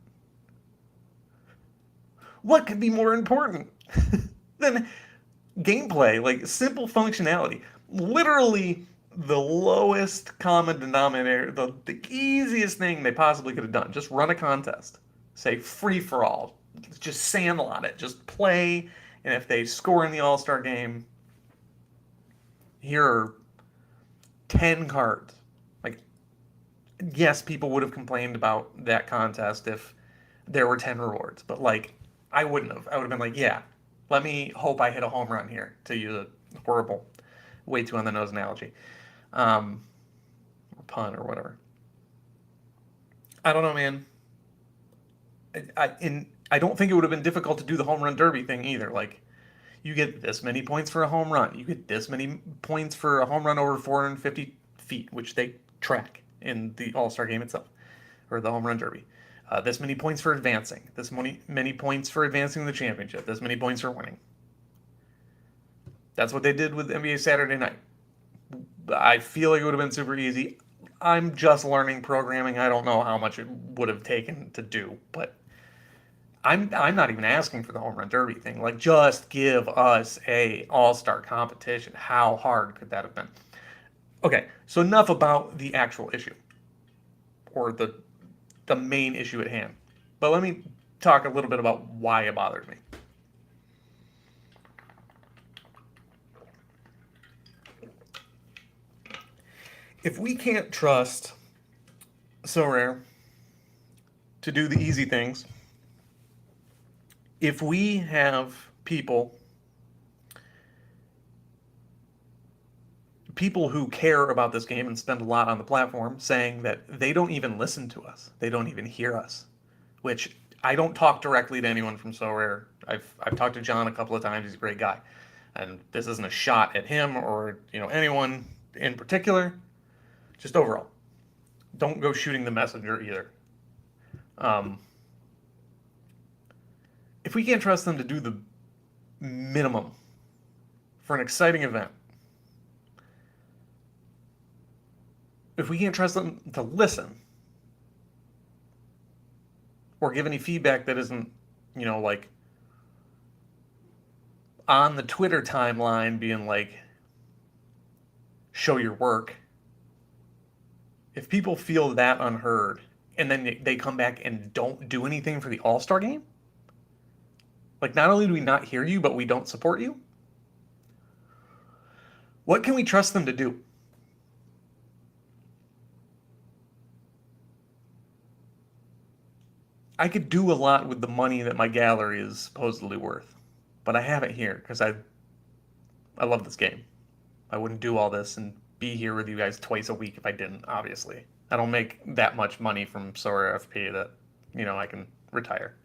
What could be more important than gameplay, like simple functionality? Literally the lowest common denominator, the easiest thing they possibly could have done. Just run a contest. Say free for all. Just sandlot it. Just play. And if they score in the All Star game, here are 10 cards. Like, yes, people would have complained about that contest if there were 10 rewards. But, like, I wouldn't have. I would have been like, yeah, let me hope I hit a home run here, to use a horrible, way too on the nose analogy. Or pun or whatever. I don't know, man. I don't think it would have been difficult to do the home run derby thing either. Like, you get this many points for a home run. You get this many points for a home run over 450 feet, which they track in the All Star game itself, or the home run derby. This many points for advancing. This many points for advancing the championship. This many points for winning. That's what they did with NBA Saturday Night. I feel like it would have been super easy. I'm just learning programming. I don't know how much it would have taken to do, but I'm not even asking for the home run derby thing. Like, just give us a all-star competition. How hard could that have been? Okay, so enough about the actual issue, or the main issue at hand. But let me talk a little bit about why it bothers me. If we can't trust Sorare to do the easy things, if we have people who care about this game and spend a lot on the platform saying that they don't even listen to us. They don't even hear us, which I don't talk directly to anyone from Sorare. I've talked to John a couple of times. He's a great guy. And this isn't a shot at him or, anyone in particular, just overall. Don't go shooting the messenger either. Um, if we can't trust them to do the minimum for an exciting event, if we can't trust them to listen or give any feedback that isn't, like on the Twitter timeline being like, show your work. If people feel that unheard and then they come back and don't do anything for the All-Star game, like not only do we not hear you, but we don't support you, what can we trust them to do? I could do a lot with the money that my gallery is supposedly worth, but I have it here because I love this game. I wouldn't do all this and be here with you guys twice a week if I didn't, obviously. I don't make that much money from Sorare FP that, I can retire.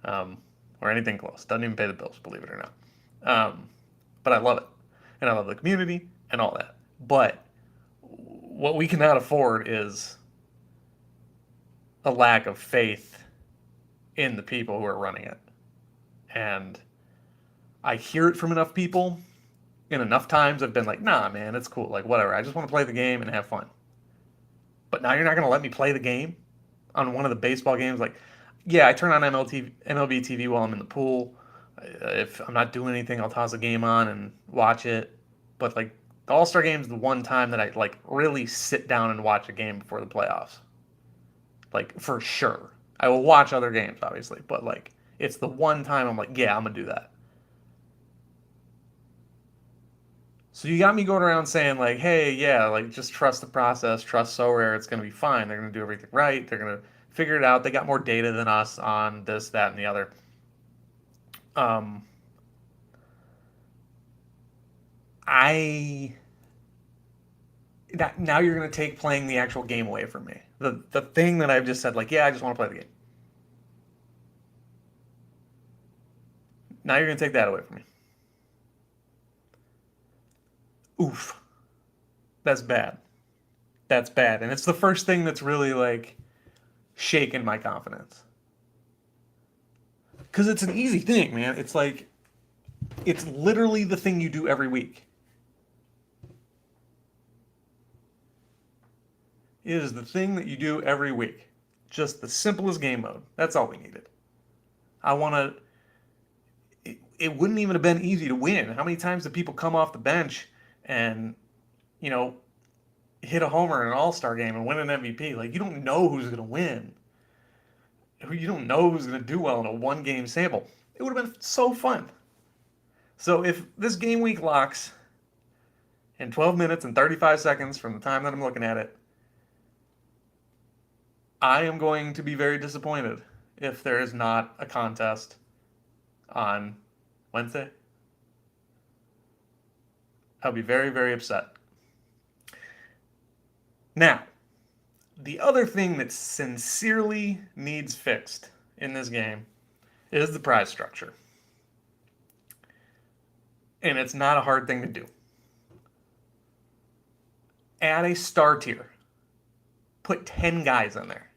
Or anything close. Doesn't even pay the bills, believe it or not. But I love it. And I love the community and all that. But what we cannot afford is a lack of faith in the people who are running it. And I hear it from enough people, and enough times I've been like, nah, man, it's cool. Like, whatever. I just want to play the game and have fun. But now you're not going to let me play the game on one of the baseball games. Like, yeah, I turn on MLB TV while I'm in the pool. If I'm not doing anything, I'll toss a game on and watch it. But, like, the All-Star game is the one time that I, like, really sit down and watch a game before the playoffs. Like, for sure. I will watch other games, obviously. But, like, it's the one time I'm like, yeah, I'm going to do that. So you got me going around saying like, hey, yeah, like just trust the process, trust Sorare, it's going to be fine. They're going to do everything right. They're going to figure it out. They got more data than us on this, that, and the other. Um, I that now you're going to take playing the actual game away from me. The thing that I've just said like, yeah, I just want to play the game. Now you're going to take that away from me. Oof, that's bad. That's bad, and it's the first thing that's really like shaken my confidence. Because it's an easy thing, man. It's like, it's literally the thing you do every week. It is the thing that you do every week. Just the simplest game mode. That's all we needed. I want to. It wouldn't even have been easy to win. How many times did people come off the bench and, you know, hit a homer in an all-star game and win an MVP? Like, you don't know who's going to win. You don't know who's going to do well in a one-game sample. It would have been so fun. So if this game week locks in 12 minutes and 35 seconds from the time that I'm looking at it, I am going to be very disappointed if there is not a contest on Wednesday. I'll be very, very upset. Now, the other thing that sincerely needs fixed in this game is the prize structure. And it's not a hard thing to do. Add a star tier. Put 10 guys in there.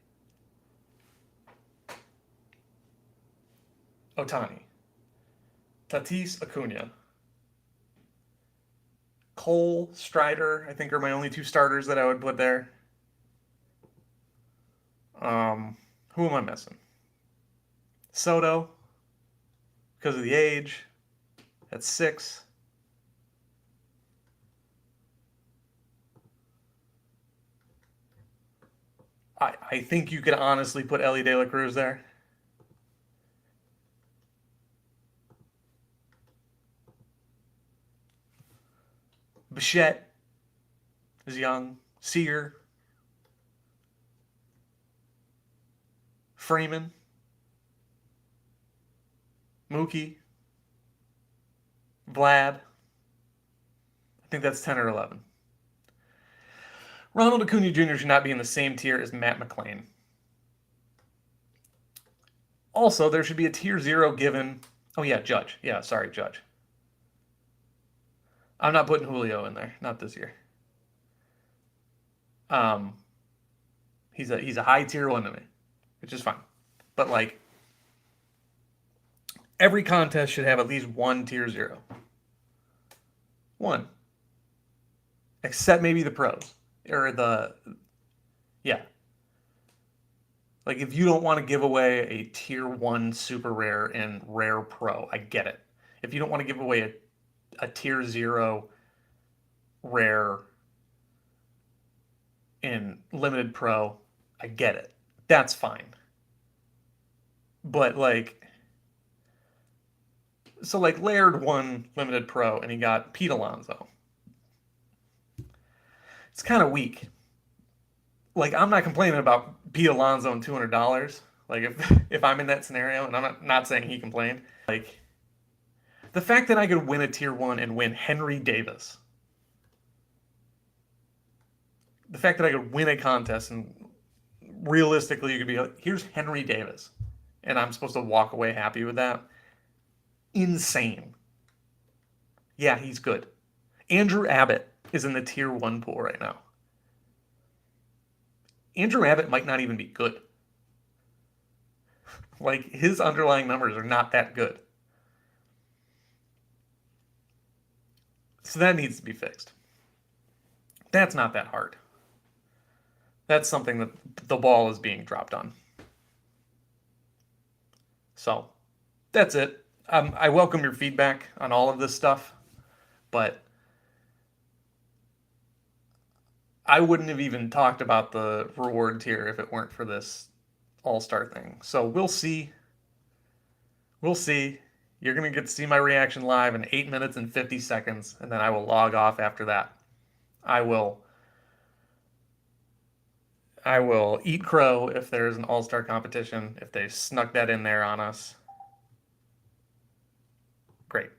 Otani, Tatis Acuna, Cole, Strider, I think are my only two starters that I would put there. Who am I missing? Soto, because of the age. That's 6. I think you could honestly put Ellie De La Cruz there. Bichette is young. Seager. Freeman. Mookie. Vlad. I think that's 10 or 11. Ronald Acuna Jr. should not be in the same tier as Matt McLain. Also, there should be a tier 0 given. Oh, yeah, Judge. Yeah, sorry, Judge. I'm not putting Julio in there. Not this year. Um, he's a high tier 1 to me, which is fine. But, like, every contest should have at least one tier 0. One. Except maybe the pros. Or the. Yeah. Like, if you don't want to give away a tier 1 super rare and rare pro, I get it. If you don't want to give away a tier 0 rare in limited pro, I get it. That's fine. But, like, so, like, Laird won limited pro and he got Pete Alonso. It's kind of weak. Like, I'm not complaining about Pete Alonso and $200. Like, if I'm in that scenario, and I'm not saying he complained, like, the fact that I could win a tier 1 and win Henry Davis, the fact that I could win a contest and realistically you could be like, here's Henry Davis, and I'm supposed to walk away happy with that. Insane. Yeah, he's good. Andrew Abbott is in the tier 1 pool right now. Andrew Abbott might not even be good. Like, his underlying numbers are not that good. So that needs to be fixed. That's not that hard. That's something that the ball is being dropped on. So that's it. I welcome your feedback on all of this stuff, but I wouldn't have even talked about the reward tier if it weren't for this all-star thing. So we'll see. We'll see. You're going to get to see my reaction live in 8 minutes and 50 seconds, and then I will log off after that. I will eat crow if there's an all-star competition, if they snuck that in there on us. Great.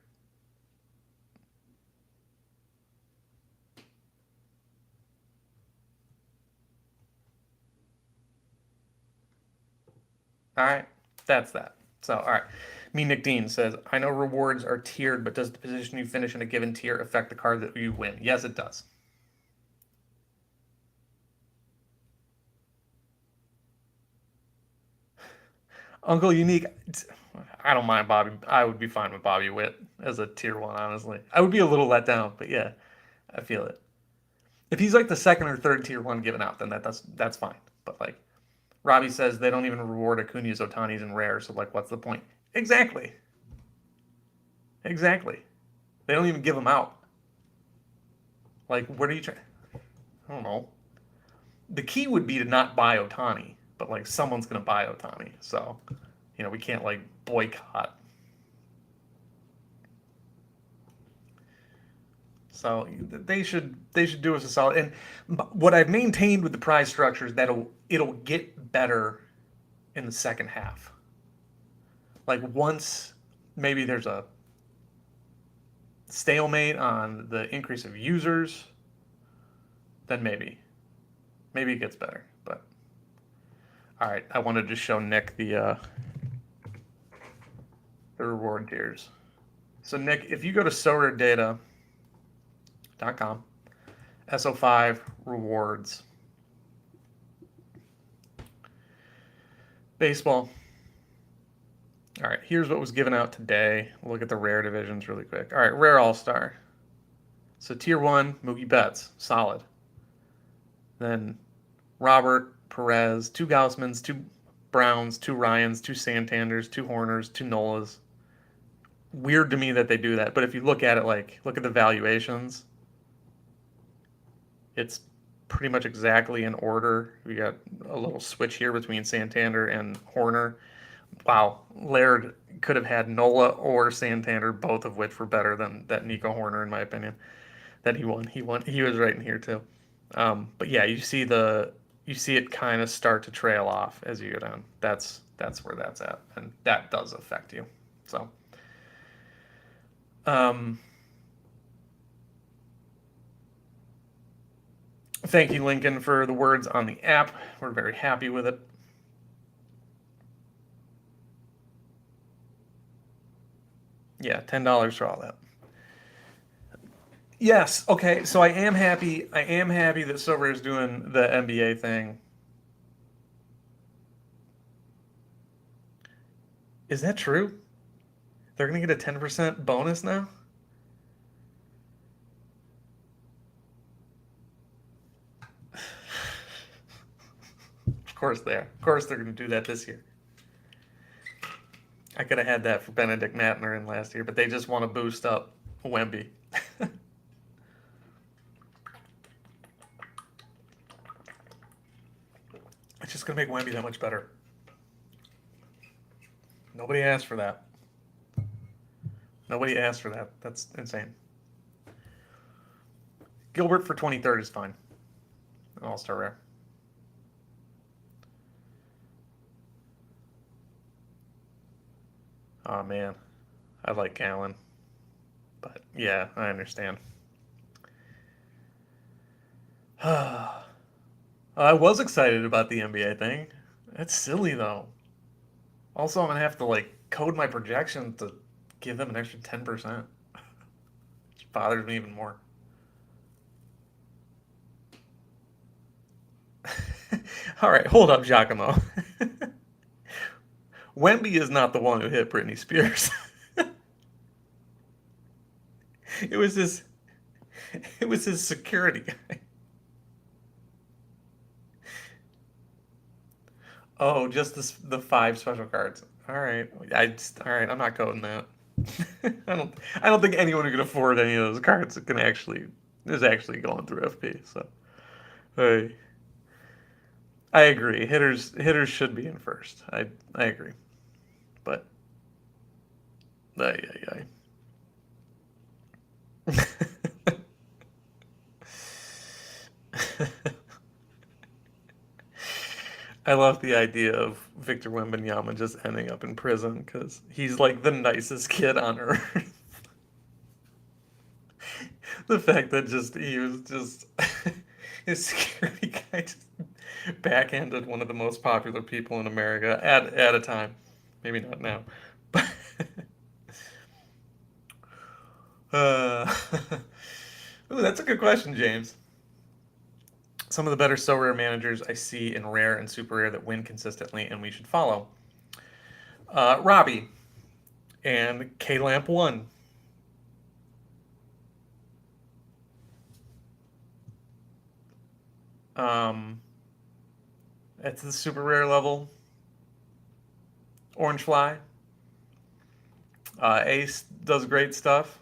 All right, that's that. So, all right. Me, Nick Dean says, I know rewards are tiered, but does the position you finish in a given tier affect the card that you win? Yes, it does. Uncle Unique, I don't mind Bobby. I would be fine with Bobby Witt as a tier 1, honestly. I would be a little let down, but yeah, I feel it. If he's like the second or third tier 1 given out, then that's fine. But like, Robbie says they don't even reward Acuna's, Otani's, and rare, so like, what's the point? Exactly. Exactly. They don't even give them out. Like, what are you trying? I don't know. The key would be to not buy Otani, but like, someone's gonna buy Otani, so we can't like boycott. So they should do us a solid. And what I've maintained with the prize structure is that it'll get better in the second half. Like, once maybe there's a stalemate on the increase of users, then maybe it gets better. But all right, I wanted to show Nick the reward tiers. So Nick, if you go to soraredata.com, SO5 rewards, baseball. All right, here's what was given out today. We'll look at the rare divisions really quick. All right, rare all-star. So tier 1, Mookie Betts, solid. Then Robert, Perez, 2 Gaussmans, 2 Browns, 2 Ryans, 2 Santanders, 2 Horners, 2 Nolas. Weird to me that they do that, but if you look at it, like, look at the valuations, it's pretty much exactly in order. We got a little switch here between Santander and Horner. Wow, Laird could have had Nola or Santander, both of which were better than that Nico Horner, in my opinion. That he won. He was right in here too. But yeah, you see it kind of start to trail off as you go down. That's where that's at, and that does affect you. So, Thank you, Lincoln, for the words on the app. We're very happy with it. Yeah, $10 for all that. Yes. Okay. So I am happy. I am happy that Sorare is doing the NBA thing. Is that true? They're gonna get a 10% bonus now. Of course they are. Of course they're gonna do that this year. I could have had that for Benedict Matner in last year, but they just want to boost up Wemby. It's just gonna make Wemby that much better. Nobody asked for that. Nobody asked for that. That's insane. Gilbert for 23rd is fine. An all-star rare. Oh man, I like Allen, but yeah, I understand. I was excited about the NBA thing. That's silly though. Also, I'm gonna have to like code my projection to give them an extra 10%. Which bothers me even more. All right, hold up, Giacomo. Wemby is not the one who hit Britney Spears. it was his. It was his security guy. Oh, just the five special cards. All right, all right. I'm not coding that. I don't. I don't think anyone who can afford any of those cards can actually is actually going through FP. So, hey, I agree. Hitters should be in first. I agree. But ay, ay, ay. I love the idea of Victor Wembanyama just ending up in prison because he's like the nicest kid on earth. The fact that just he was just his security guy just backhanded one of the most popular people in America at a time. Maybe not now, but uh, ooh, that's a good question, James. Some of the better so rare managers I see in rare and super rare that win consistently, and we should follow. Robbie and K Lamp one. Um, at the super rare level, Orange Fly. Ace does great stuff.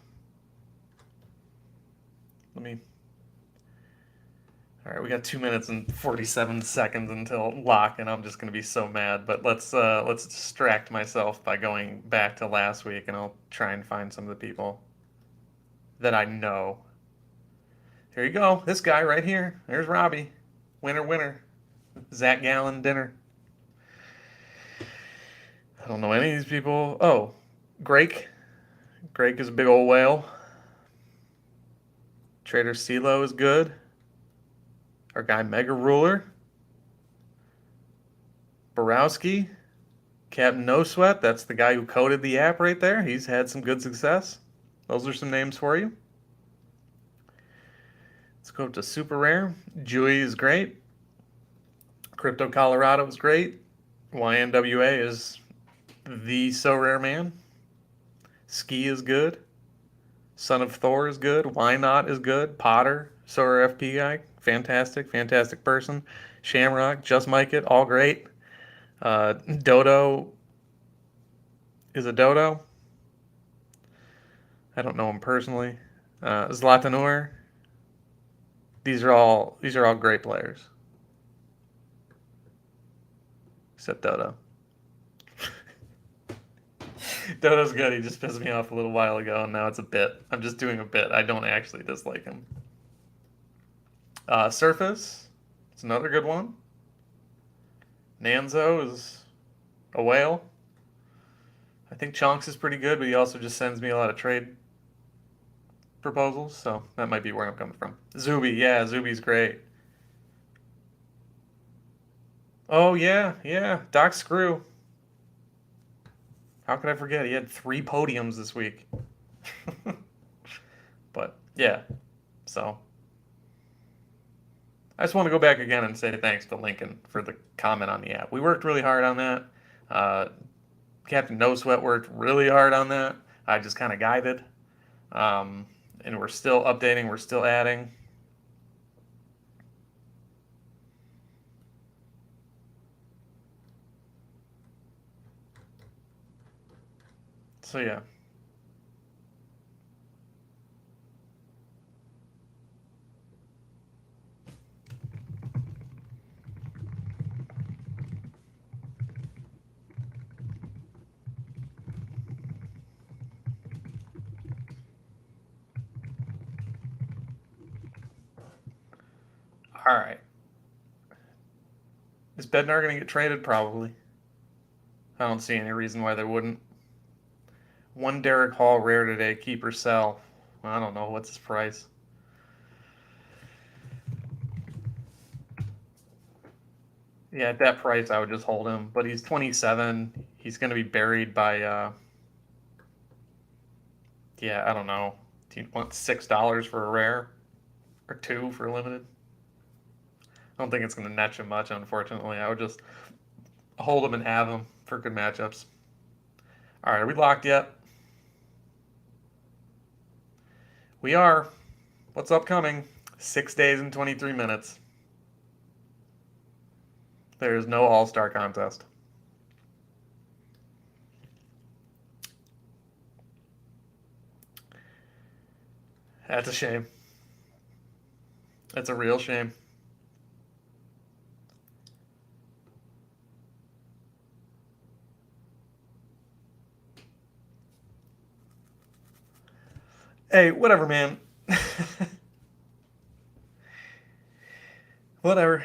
Let me. All right, we got 2 minutes and 47 seconds until lock, and I'm just gonna be so mad. But let's distract myself by going back to last week, and I'll try and find some of the people that I know. Here you go. This guy right here. There's Robbie. Winner, winner. Zach Gallen dinner. I don't know any of these people. Oh, Grake. Grake is a big old whale. Trader CeeLo is good. Our guy Mega Ruler. Borowski. Captain No Sweat. That's the guy who coded the app right there. He's had some good success. Those are some names for you. Let's go to Super Rare. Dewey is great. Crypto Colorado is great. YNWA is the so rare man. Ski is good. Son of Thor is good. Why Not is good. Potter, so rare FP guy. Fantastic, fantastic person. Shamrock, Just Mike It, all great. Dodo is a dodo. I don't know him personally. Zlatanur. These are all great players. Except Dodo. Dodo's good. He just pissed me off a little while ago, and now it's a bit. I'm just doing a bit. I don't actually dislike him. Surface. It's another good one. Nanzo is a whale. I think Chonks is pretty good, but he also just sends me a lot of trade proposals, so that might be where I'm coming from. Zuby, yeah, Zuby's great. Oh yeah, yeah. Doc Screw. How could I forget? He had 3 podiums this week. But yeah, so I just want to go back again and say thanks to Lincoln for the comment on the app. We worked really hard on that. Uh, Captain No Sweat worked really hard on that. I just kind of guided. Um, and we're still updating, we're still adding. So yeah. All right. Is Bednar going to get traded? Probably. I don't see any reason why they wouldn't. One Derek Hall rare today, keep or sell. I don't know. What's his price? Yeah, at that price, I would just hold him. But he's 27. He's going to be buried by, yeah, I don't know. Do you want $6 for a rare? Or 2 for a limited? I don't think it's going to net you much, unfortunately. I would just hold him and have him for good matchups. All right, are we locked yet? We are. What's upcoming? 6 days and 23 minutes. There is no All Star contest. That's a shame. That's a real shame. Hey, whatever, man. Whatever.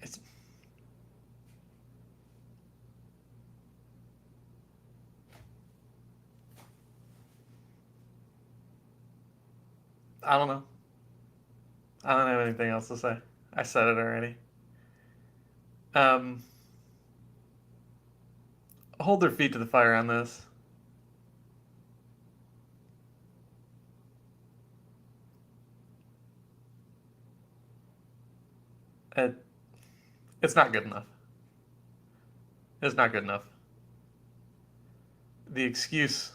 It's, I don't know. I don't have anything else to say. I said it already. Um, hold their feet to the fire on this. It, it's not good enough. It's not good enough. The excuse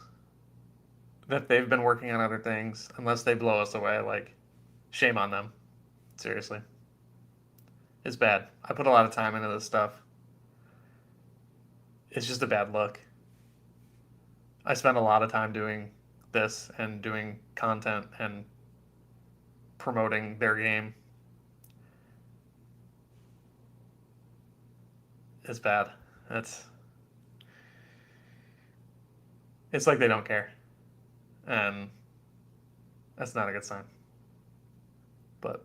that they've been working on other things, unless they blow us away, like, shame on them. Seriously. It's bad. I put a lot of time into this stuff. It's just a bad look. I spend a lot of time doing this and doing content and promoting their game. It's bad. It's it's like they don't care, and that's not a good sign. But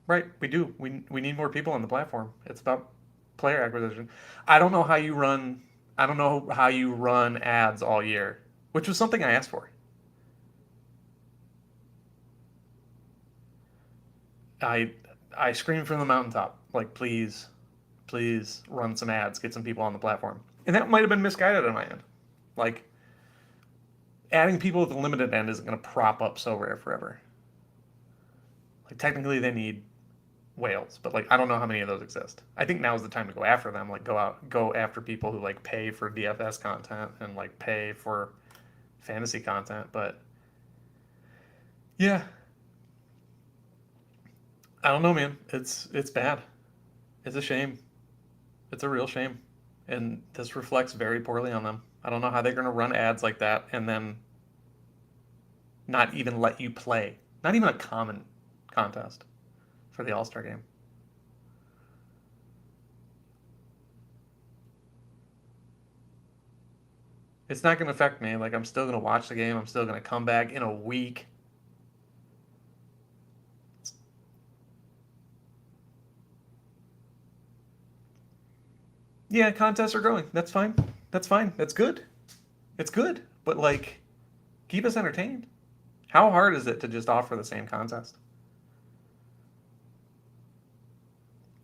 right, we do. We need more people on the platform. It's about player acquisition. I don't know how you run. I don't know how you run ads all year, which was something I asked for. I I screamed from the mountaintop, like, please, please run some ads, get some people on the platform. And that might have been misguided on my end. Like, adding people at the limited end isn't going to prop up Sorare forever. Like, technically, they need whales, but like, I don't know how many of those exist. I think now is the time to go after them. Like, go after people who like pay for DFS content and like pay for fantasy content. But yeah, I don't know, man. It's bad. It's a shame. It's a real shame, and this reflects very poorly on them. I don't know how they're going to run ads like that and then not even let you play. Not even a common contest for the All Star game. It's not going to affect me. Like, I'm still going to watch the game. I'm still going to come back in a week. Yeah, contests are growing. That's fine. That's fine. That's good. It's good. but like keep us entertained. How hard is it to just offer the same contest?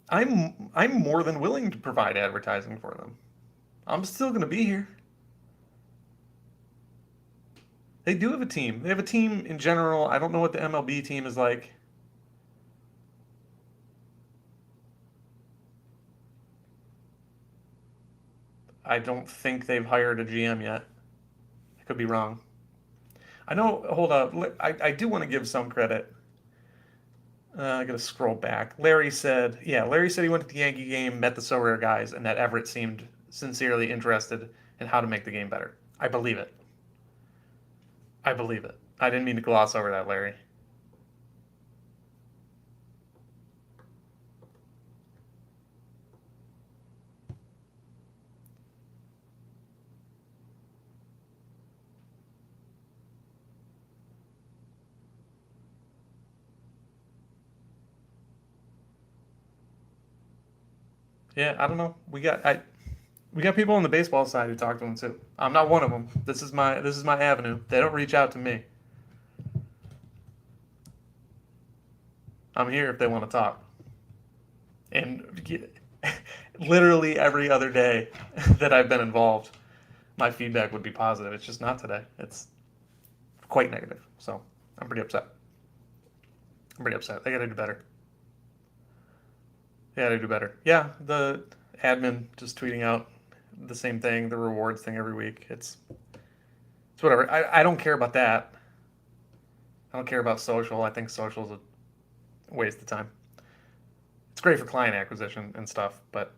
I'm more than willing to provide advertising for them. I'm still going to be here. They do have a team. They have a team in general. I don't know what the MLB team is like. I don't think they've hired a GM yet. I could be wrong. I know. Hold up. I do want to give some credit. I gotta scroll back. Larry said he went to the Yankee game, met the Sorare guys, and that Everett seemed sincerely interested in how to make the game better. I believe it. I believe it. I didn't mean to gloss over that, Larry. Yeah, I don't know. We got people on the baseball side who talk to him too. I'm not one of them. This is my avenue. They don't reach out to me. I'm here if they want to talk. And literally every other day that I've been involved, my feedback would be positive. It's just not today. It's quite negative. So I'm pretty upset. I'm pretty upset. They got to do better. They got to do better. Yeah, the admin just tweeting out the same thing, the rewards thing every week. It's whatever. I don't care about that. I don't care about social. I think social is a waste of time. It's great for client acquisition and stuff, but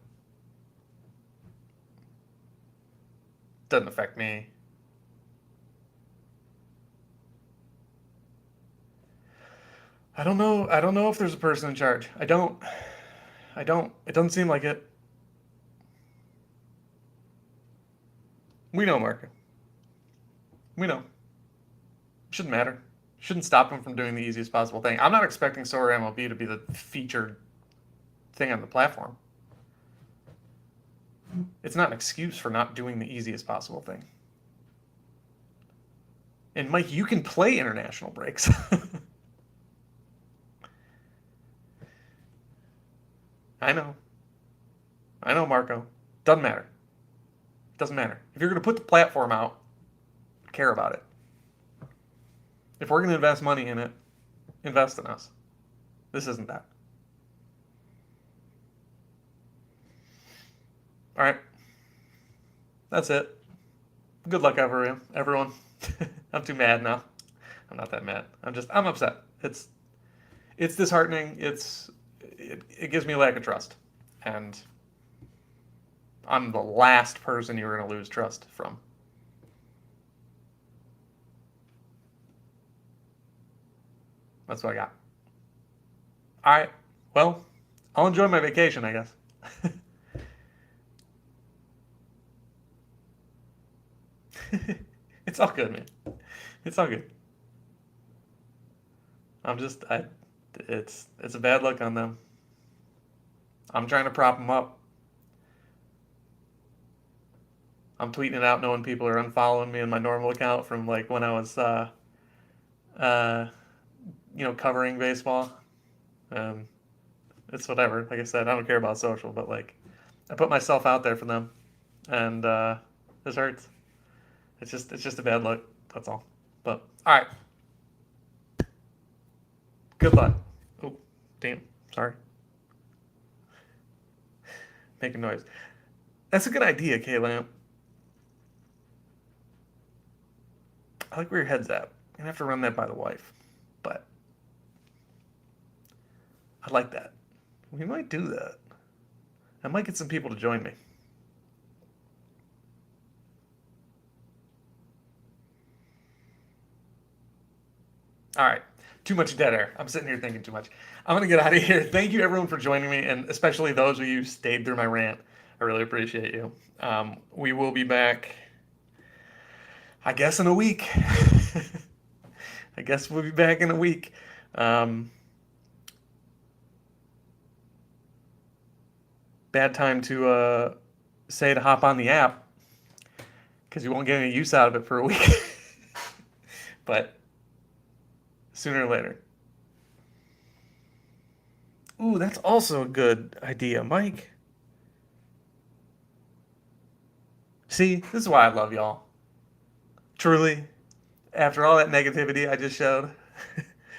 doesn't affect me. I don't know. I don't know if there's a person in charge. I don't. I don't. It doesn't seem like it. We know, Mark. We know. Shouldn't matter. Shouldn't stop him from doing the easiest possible thing. I'm not expecting Sorare MLB to be the featured thing on the platform. It's not an excuse for not doing the easiest possible thing. And Mike, you can play international breaks. I know. I know, Marco. Doesn't matter. Doesn't matter. If you're going to put the platform out, care about it. If we're going to invest money in it, invest in us. This isn't that. All right. That's it. Good luck, everyone. I'm too mad now. I'm not that mad. I'm upset. It's disheartening. It gives me a lack of trust, and I'm the last person you're going to lose trust from. That's what I got. All right. Well, I'll enjoy my vacation, I guess. It's all good, man. It's all good. I'm just I it's a bad look on them. I'm trying to prop them up. I'm tweeting it out knowing people are unfollowing me in my normal account from like when I was uh covering baseball. Um it's whatever. Like I said, I don't care about social, but like I put myself out there for them and this hurts. It's just a bad look. That's all. But all right. Good luck. Oh, damn. Sorry. Making noise. That's a good idea, K-Lamp. I like where your head's at. I'm gonna have to run that by the wife. But I like that. We might do that. I might get some people to join me. All right. Too much dead air. I'm sitting here thinking too much. I'm going to get out of here. Thank you, everyone, for joining me, and especially those of you who stayed through my rant. I really appreciate you. We will be back, I guess, in a week. I guess we'll be back in a week. Um, Bad time to say to hop on the app because you won't get any use out of it for a week. But sooner or later. Ooh, that's also a good idea, Mike. See, this is why I love y'all. Truly, after all that negativity I just showed,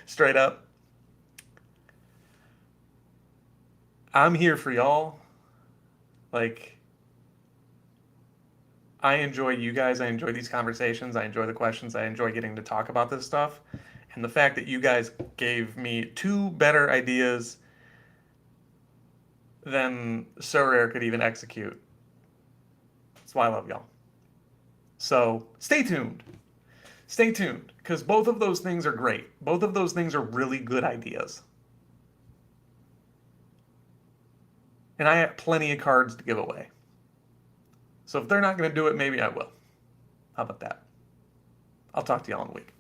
straight up, I'm here for y'all. Like, I enjoy you guys. I enjoy these conversations. I enjoy the questions. I enjoy getting to talk about this stuff. And the fact that you guys gave me two better ideas than Sorare could even execute. That's why I love y'all. So stay tuned. Stay tuned, because both of those things are great. Both of those things are really good ideas. And I have plenty of cards to give away. So if they're not going to do it, maybe I will. How about that? I'll talk to y'all in a week.